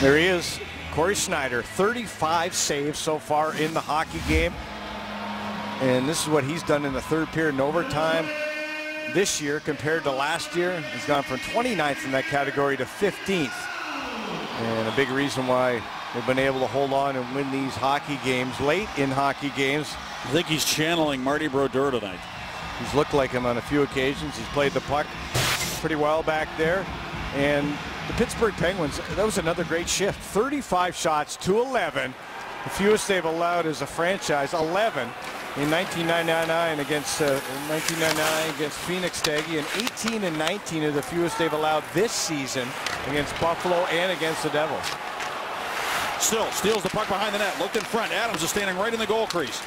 Speaker 3: There he is, Corey Schneider, 35 saves so far in the hockey game. And this is what he's done in the third period and overtime this year compared to last year. He's gone from 29th in that category to 15th. And a big reason why they've been able to hold on and win these hockey games late in hockey games.
Speaker 2: I think he's channeling Marty Brodeur tonight.
Speaker 3: He's looked like him on a few occasions. He's played the puck pretty well back there. And the Pittsburgh Penguins, that was another great shift. 35 shots to 11. The fewest they've allowed as a franchise, 11 in 1999 against Phoenix Staggy, and 18 and 19 are the fewest they've allowed this season against Buffalo and against the Devils.
Speaker 2: Still steals the puck behind the net. Looked in front. Adams is standing right in the goal crease.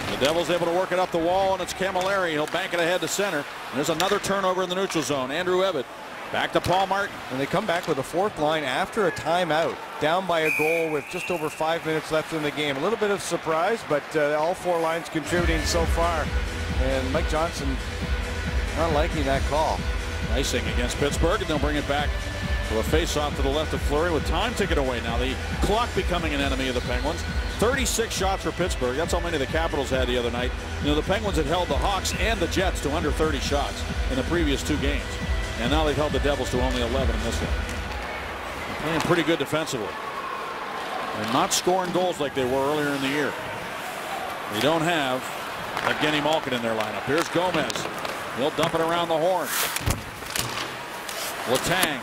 Speaker 2: The Devils able to work it up the wall, and it's Camilleri. He'll bank it ahead to center. And there's another turnover in the neutral zone. Andrew Ebbett back to Paul Martin.
Speaker 3: And they come back with a fourth line after a timeout, down by a goal with just over 5 minutes left in the game. A little bit of surprise, but all four lines contributing so far. And Mike Johnson not liking that call.
Speaker 2: Icing against Pittsburgh, and they'll bring it back for a face-off to the left of Fleury with time ticking away now. The clock becoming an enemy of the Penguins. 36 shots for Pittsburgh. That's how many the Capitals had the other night. You know, the Penguins had held the Hawks and the Jets to under 30 shots in the previous two games. And now they've held the Devils to only 11 in this one. Playing pretty good defensively. They're not scoring goals like they were earlier in the year. They don't have Evgeny Malkin in their lineup. Here's Gomez. He'll dump it around the horn. Letang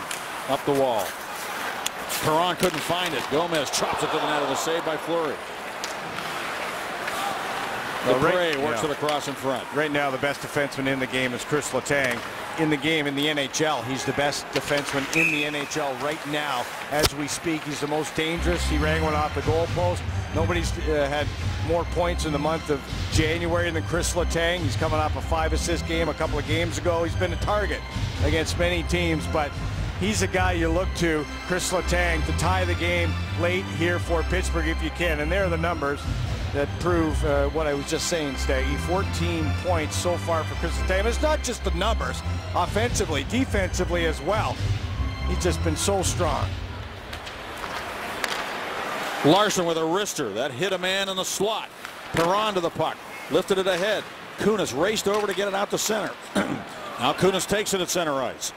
Speaker 2: up the wall. Perron couldn't find it. Gomez chops it to the net. With a save by Fleury. Dupre works it across in front.
Speaker 3: Right now, the best defenseman in the game is Chris Letang. In the game, in the NHL, he's the best defenseman in the NHL right now as we speak. He's the most dangerous. He rang one off the goalpost. Nobody's had more points in the month of January than Chris Letang. He's coming off a 5-assist game a couple of games ago. He's been a target against many teams, but he's a guy you look to, Chris Letang, to tie the game late here for Pittsburgh if you can. And there are the numbers that prove what I was just saying, Staggy. 14 points so far for Chris Letang. It's not just the numbers, offensively, defensively as well. He's just been so strong.
Speaker 2: Larson with a wrister. That hit a man in the slot. Perron to the puck. Lifted it ahead. Kunis raced over to get it out to center. Now Kunis takes it at center ice.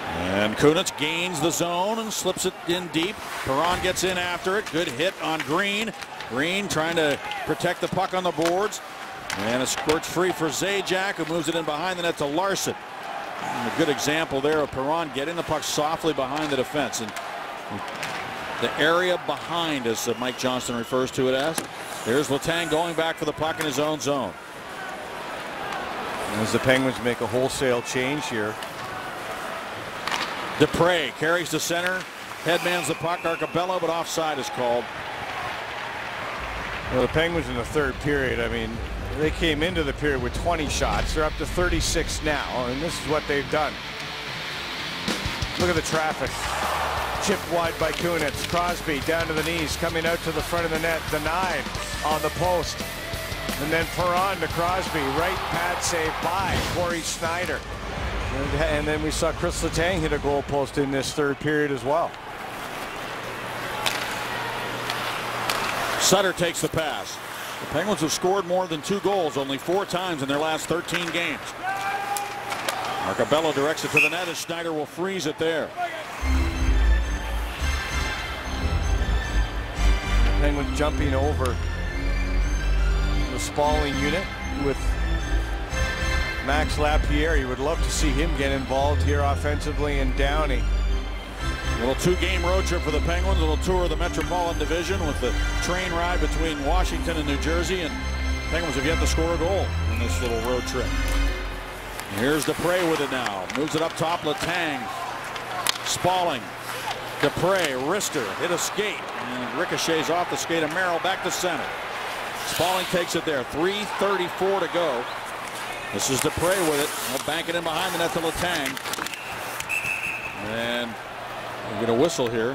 Speaker 2: And Kunitz gains the zone and slips it in deep. Perron gets in after it. Good hit on Green. Green trying to protect the puck on the boards. And it squirts free for Zajac, who moves it in behind the net to Larson. And a good example there of Perron getting the puck softly behind the defense. And the area behind, as Mike Johnston refers to it as. There's Letang going back for the puck in his own zone.
Speaker 3: As the Penguins make a wholesale change here.
Speaker 2: Dupre carries to center. Headmans the puck. Arcabella, but offside is called.
Speaker 3: Well, the Penguins in the third period, I mean, they came into the period with 20 shots. They're up to 36 now, and this is what they've done. Look at the traffic. Chipped wide by Kunitz. Crosby down to the knees, coming out to the front of the net. Denied on the post. And then Perron to Crosby. Right pad save by Corey Schneider. And then we saw Chris Letang hit a goal post in this third period as well.
Speaker 2: Sutter takes the pass. The Penguins have scored more than 2 goals only 4 times in their last 13 games. Arcabello directs it to the net, and Schneider will freeze it there.
Speaker 3: Penguins jumping over the Spalling unit with Max Lapierre. You would love to see him get involved here offensively in Downey.
Speaker 2: A little 2-game road trip for the Penguins. A little tour of the Metropolitan Division with the train ride between Washington and New Jersey. And Penguins have yet to score a goal in this little road trip. And here's Dupre with it now. Moves it up top. Letang. Spalling. Dupre. Wrister. Hit a skate. And ricochets off the skate of Merrill back to center. Spalling takes it there. 3:34 to go. This is Dupre with it. He'll bank it in behind the net to Letang. And we get a whistle here.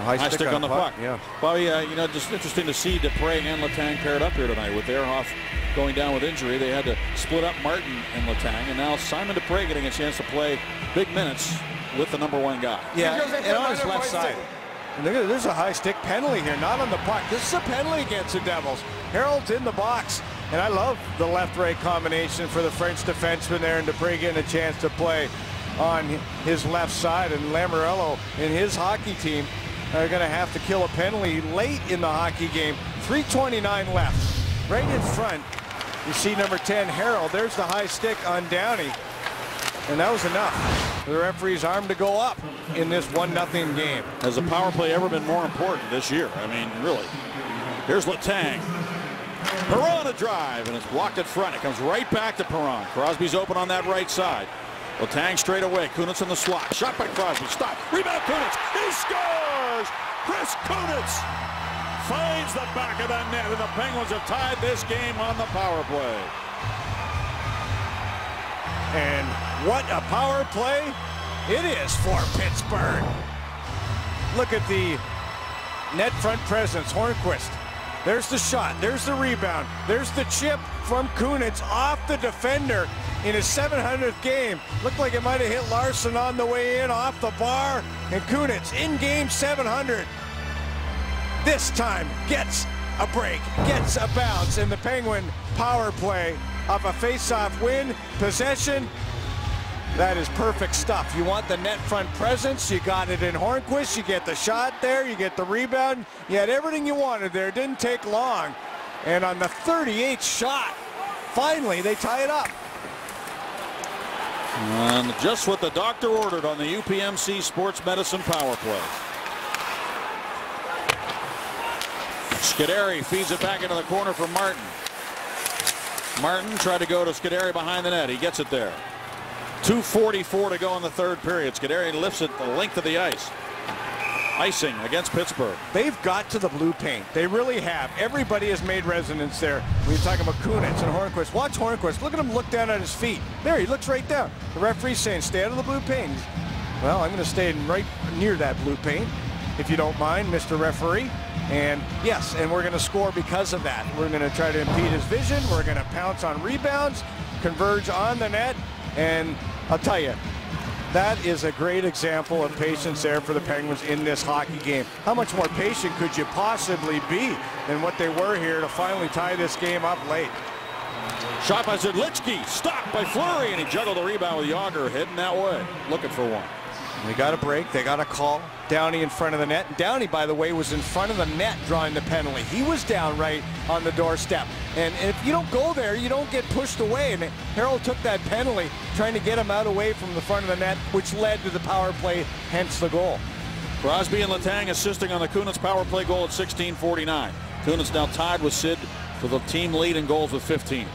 Speaker 2: High stick on the puck.
Speaker 3: Yeah.
Speaker 2: Well, yeah, you know, just interesting to see Dupre and Letang paired up here tonight. With Ehrhoff going down with injury, they had to split up Martin and Letang, and now Simon Dupre getting a chance to play big minutes with the #1 guy.
Speaker 3: Yeah, and on his left side. And there's a high stick penalty here, not on the puck. This is a penalty against the Devils. Harold's in the box, and I love the left-right combination for the French defenseman there, and Dupre getting a chance to play on his left side. And Lamoriello and his hockey team are going to have to kill a penalty late in the hockey game. 3:29 left. Right in front, you see number 10, Harold. There's the high stick on Downey, and that was enough. the referee's arm to go up in this 1-0 game.
Speaker 2: Has the power play ever been more important this year? I mean, really. Here's Letang. Perron a drive, and it's blocked at front. It comes right back to Perron. Crosby's open on that right side. Letang straight away. Kunitz in the slot. Shot by Crosby. Stop. Rebound Kunitz. He scores! Chris Kunitz finds the back of the net, and the Penguins have tied this game on the power play.
Speaker 3: And what a power play it is for Pittsburgh. Look at the net front presence. Hornqvist. There's the shot. There's the rebound. There's the chip from Kunitz off the defender in his 700th game. Looked like it might have hit Larson on the way in off the bar. And Kunitz in game 700. This time gets a break, gets a bounce in the Penguin power play off a face-off win. Possession. That is perfect stuff. You want the net front presence. You got it in Hornqvist. You get the shot there. You get the rebound. You had everything you wanted there. It didn't take long. And on the 38th shot, finally they tie it up.
Speaker 2: And just what the doctor ordered on the UPMC Sports Medicine power play. Scuderi feeds it back into the corner for Martin. Martin tried to go to Scuderi behind the net. He gets it there. 2:44 to go in the third period. Scuderi lifts it the length of the ice. Icing against Pittsburgh.
Speaker 3: They've got to the blue paint. They really have. Everybody has made resonance there. When you're talking about Kunitz and Hornqvist. Watch Hornqvist. Look at him look down at his feet. There, he looks right down. The referee's saying, stay out of the blue paint. Well, I'm going to stay right near that blue paint, if you don't mind, Mr. Referee. And yes, and we're going to score because of that. We're going to try to impede his vision. We're going to pounce on rebounds, converge on the net, and I'll tell you, that is a great example of patience there for the Penguins in this hockey game. How much more patient could you possibly be than what they were here to finally tie this game up late?
Speaker 2: Shot by Zerlitsky, stopped by Fleury, and he juggled the rebound with Yager heading that way, looking for one.
Speaker 3: They got a break. They got a call. Downey in front of the net. Downey, by the way, was in front of the net drawing the penalty. He was down right on the doorstep. And if you don't go there, you don't get pushed away. And Harold took that penalty, trying to get him out away from the front of the net, which led to the power play, hence the goal.
Speaker 2: Crosby and Letang assisting on the Kunitz power play goal at 16:49. Kunitz now tied with Sid for the team lead in goals with 15.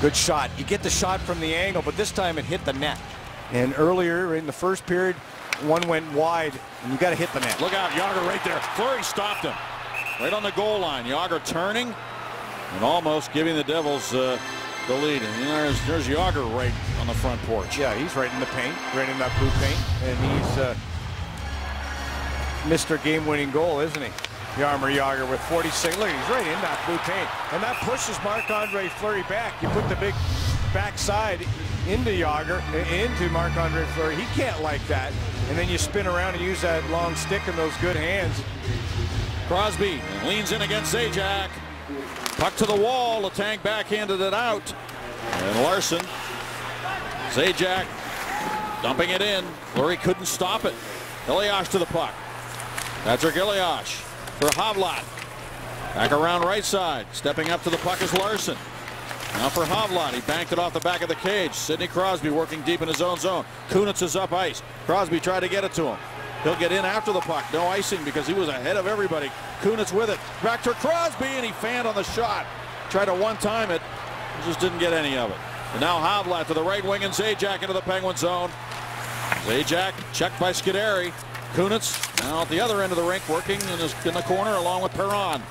Speaker 3: Good shot. You get the shot from the angle, but this time it hit the net. And earlier in the first period, one went wide, and you got to hit the net.
Speaker 2: Look out, Yager right there. Fleury stopped him. Right on the goal line. Yager turning and almost giving the Devils the lead. And there's Yager right on the front porch.
Speaker 3: Yeah, he's right in the paint, right in that blue paint. And he's Mr. Game-winning goal, isn't he? Jaromir Jagr with 46. Look, he's right in that blue paint. And that pushes Marc-Andre Fleury back. You put the big backside into Jagr, into Marc-Andre Fleury. He can't like that. And then you spin around and use that long stick and those good hands.
Speaker 2: Crosby leans in against Zajac. Puck to the wall. Letang backhanded it out. And Larson. Zajac dumping it in. Fleury couldn't stop it. Elias to the puck. Patrick Elias for Havlat. Back around right side. Stepping up to the puck is Larson. Now for Havlat. He banked it off the back of the cage. Sidney Crosby working deep in his own zone. Kunitz is up ice. Crosby tried to get it to him. He'll get in after the puck. No icing because he was ahead of everybody. Kunitz with it. Back to Crosby, and he fanned on the shot. Tried to one-time it. Just didn't get any of it. And now Havlat to the right wing and Zajac into the Penguin zone. Zajac checked by Scuderi. Kunitz now at the other end of the rink working in the corner along with Perron.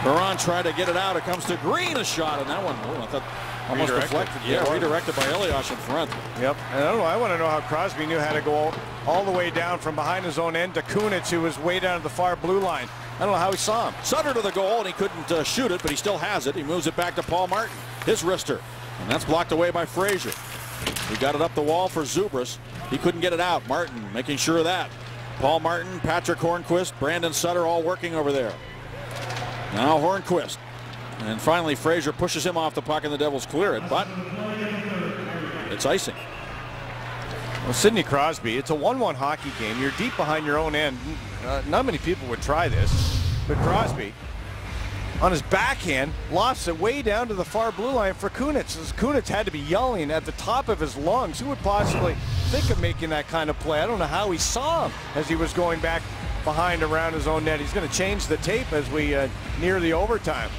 Speaker 2: Perron tried to get it out. It comes to Green, a shot, and that one, I thought almost deflected. Yeah, redirected by Elias in front.
Speaker 3: Yep. And I don't know. I want to know how Crosby knew how to go all the way down from behind his own end to Kunitz, who was way down at the far blue line. I don't know how he saw him.
Speaker 2: Sutter to the goal, and he couldn't shoot it, but he still has it. He moves it back to Paul Martin, his wrister, and that's blocked away by Frazier. He got it up the wall for Zubras. He couldn't get it out. Martin making sure of that. Paul Martin, Patrick Hornqvist, Brandon Sutter all working over there. Now Hornqvist. And finally Frazier pushes him off the puck and the Devils clear it, but it's icing.
Speaker 3: Well, Sidney Crosby, it's a 1-1 hockey game. You're deep behind your own end. Not many people would try this, but Crosby, on his backhand, lost it way down to the far blue line for Kunitz. As Kunitz had to be yelling at the top of his lungs. Who would possibly think of making that kind of play? I don't know how he saw him as he was going back behind around his own net. He's going to change the tape as we near the overtime.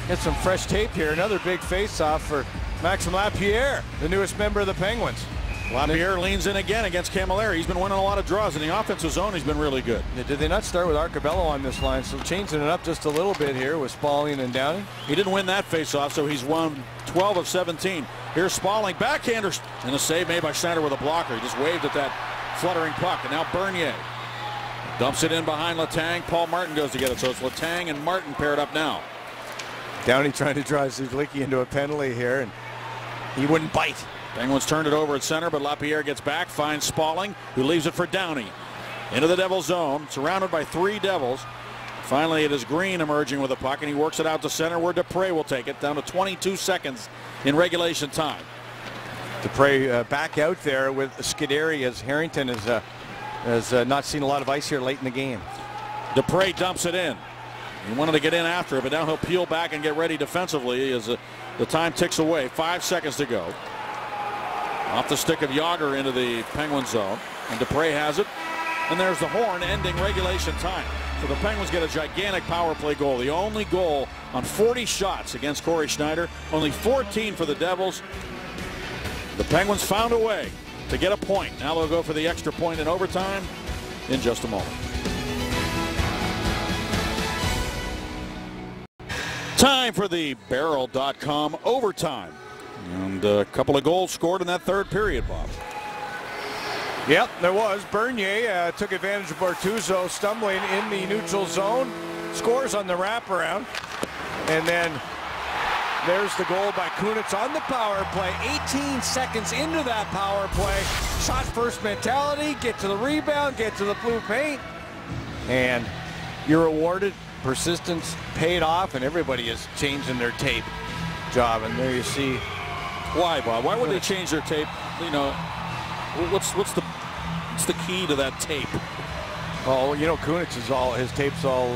Speaker 3: Get some fresh tape here. Another big face-off for Maxime Lapierre, the newest member of the Penguins.
Speaker 2: Lapierre leans in again against Camilleri. He's been winning a lot of draws in the offensive zone. He's been really good.
Speaker 3: Yeah, did they not start with Arcobello on this line? So changing it up just a little bit here with Spalling and Downing.
Speaker 2: He didn't win that face-off, so he's won 12 of 17. Here's Spalling, backhander, and a save made by Schneider with a blocker. He just waved at that fluttering puck, and now Bernier dumps it in behind Letang. Paul Martin goes to get it, so it's Letang and Martin paired up now.
Speaker 3: Downey trying to drive Zuzlicki into a penalty here, and he wouldn't bite.
Speaker 2: Penguins turned it over at center, but Lapierre gets back, finds Spalling, who leaves it for Downey. Into the Devils zone, surrounded by 3 Devils. Finally, it is Green emerging with a puck, and he works it out to center where Dupre will take it, down to 22 seconds in regulation time.
Speaker 3: Dupre back out there with Scuderi, as Harrington has not seen a lot of ice here late in the game.
Speaker 2: Dupre dumps it in. He wanted to get in after it, but now he'll peel back and get ready defensively as the time ticks away. 5 seconds to go. Off the stick of Jágr into the Penguin zone, and Dupre has it, and there's the horn ending regulation time. So the Penguins get a gigantic power play goal, the only goal on 40 shots against Corey Schneider, only 14 for the Devils. The Penguins found a way to get a point. Now they'll go for the extra point in overtime in just a moment. Time for the Barrel.com overtime. And a couple of goals scored in that third period, Bob.
Speaker 3: Yep, there was. Bernier took advantage of Bortuzzo stumbling in the neutral zone. Scores on the wraparound. And then there's the goal by Kunitz on the power play. 18 seconds into that power play. Shot first mentality. Get to the rebound. Get to the blue paint. And you're rewarded. Persistence paid off, and everybody is changing their tape job. And there you see.
Speaker 2: Why, Bob? Why would they change their tape? You know, what's the key to that tape?
Speaker 3: Oh, you know, Kunitz is all, his tape's all,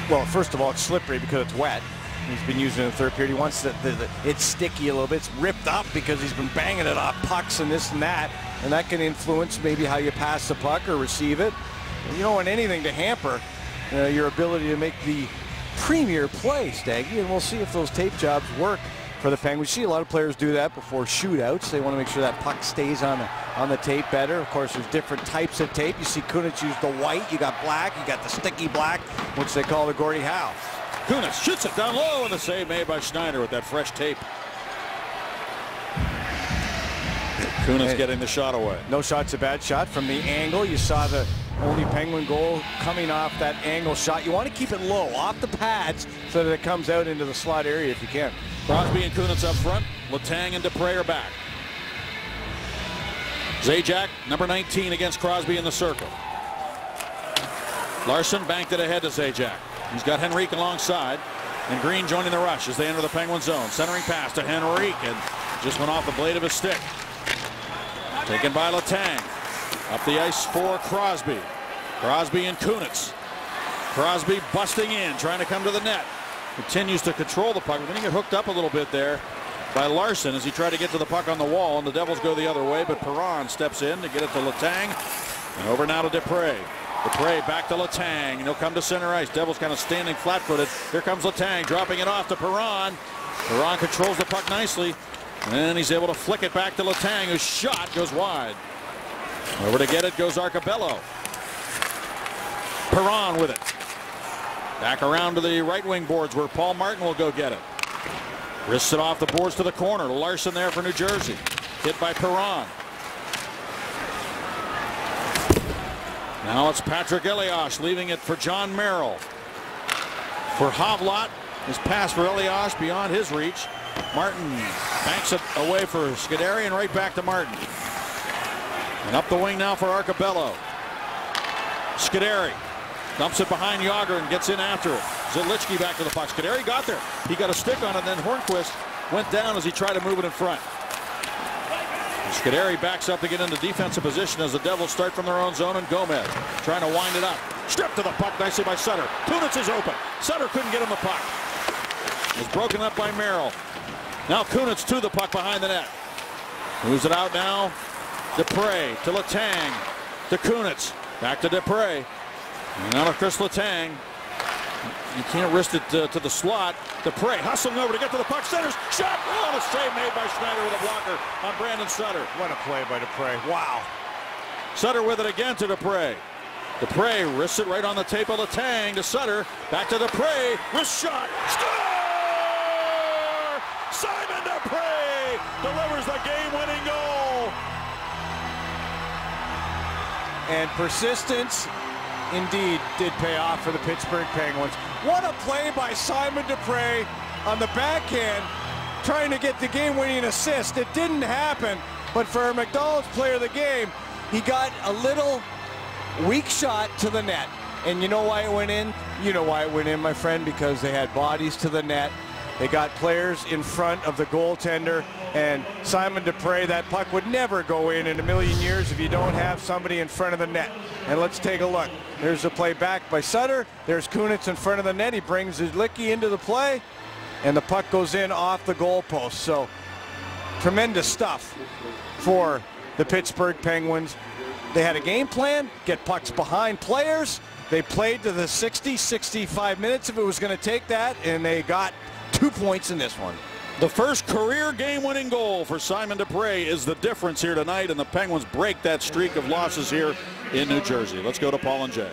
Speaker 3: well, first of all, it's slippery because it's wet. He's been using it in the third period. He wants it's sticky a little bit. It's ripped up because he's been banging it off pucks and this and that. And that can influence maybe how you pass the puck or receive it. And you don't want anything to hamper your ability to make the premier play, Staggy. And we'll see if those tape jobs work for the Penguins. We see a lot of players do that before shootouts. They want to make sure that puck stays on the tape better. Of course, there's different types of tape. You see Kunitz use the white. You got black. You got the sticky black, which they call the Gordie Howe.
Speaker 2: Kunitz shoots it down low, and the save made by Schneider with that fresh tape. Kunitz getting the shot away.
Speaker 3: No shot's a bad shot from the angle. You saw the only Penguin goal coming off that angle shot. You want to keep it low, off the pads, so that it comes out into the slot area if you can.
Speaker 2: Crosby and Kunitz up front. Letang and Dupre are back. Zajac, number 19, against Crosby in the circle. Larson banked it ahead to Zajac. He's got Henrique alongside, and Green joining the rush as they enter the Penguin zone. Centering pass to Henrique, and just went off the blade of his stick. Taken by Letang. Up the ice for Crosby. Crosby and Kunitz. Crosby busting in, trying to come to the net. Continues to control the puck. But then he got hooked up a little bit there by Larson as he tried to get to the puck on the wall, and the Devils go the other way, but Perron steps in to get it to Letang. And over now to Dupre. Dupre back to Letang, and he'll come to center ice. Devils kind of standing flat-footed. Here comes Letang, dropping it off to Perron. Perron controls the puck nicely, and he's able to flick it back to Letang, whose shot goes wide. Over to get it goes Arcobello. Perron with it. Back around to the right wing boards where Paul Martin will go get it. Wrists it off the boards to the corner. Larson there for New Jersey. Hit by Perron. Now it's Patrick Elias leaving it for John Merrill. For Havlat, his pass for Elias beyond his reach. Martin banks it away for Scuderi and right back to Martin. And up the wing now for Arcobello. Scuderi dumps it behind Jágr and gets in after it. Zilichki back to the puck. Scuderi got there. He got a stick on it, and then Hornquist went down as he tried to move it in front. Scuderi backs up to get into defensive position as the Devils start from their own zone, and Gomez trying to wind it up. Stripped to the puck nicely by Sutter. Kunitz is open. Sutter couldn't get him the puck. It was broken up by Merrill. Now Kunitz to the puck behind the net. Moves it out now. Dupre to Letang. To Kunitz. Back to Dupre. And now to Chris Letang. You can't wrist it to the slot. Dupre hustling over to get to the puck. Centers. Shot. Oh, a save made by Schneider with a blocker on Brandon Sutter.
Speaker 3: What a play by Dupre. Wow.
Speaker 2: Sutter with it again to Dupre. Dupre wrists it right on the tape of Letang to Sutter. Back to Dupre. Wrist shot. Score! Simon Dupre delivers the game-winning goal.
Speaker 3: And persistence indeed did pay off for the Pittsburgh Penguins. What a play by Simon Dupre on the backhand, trying to get the game-winning assist. It didn't happen, but for McDonald's player of the game, he got a little weak shot to the net. And you know why it went in? You know why it went in, my friend, because they had bodies to the net. They got players in front of the goaltender, and Simon Dupre, that puck would never go in a million years if you don't have somebody in front of the net. And let's take a look. There's the play back by Sutter. There's Kunitz in front of the net. He brings Zlicki into the play, and the puck goes in off the goalpost. So tremendous stuff for the Pittsburgh Penguins. They had a game plan, get pucks behind players. They played to the 60, 65 minutes if it was going to take that, and they got 2 points in this one.
Speaker 2: The first career game-winning goal for Simon Dupre is the difference here tonight, and the Penguins break that streak of losses here in New Jersey. Let's go to Paul and Jay.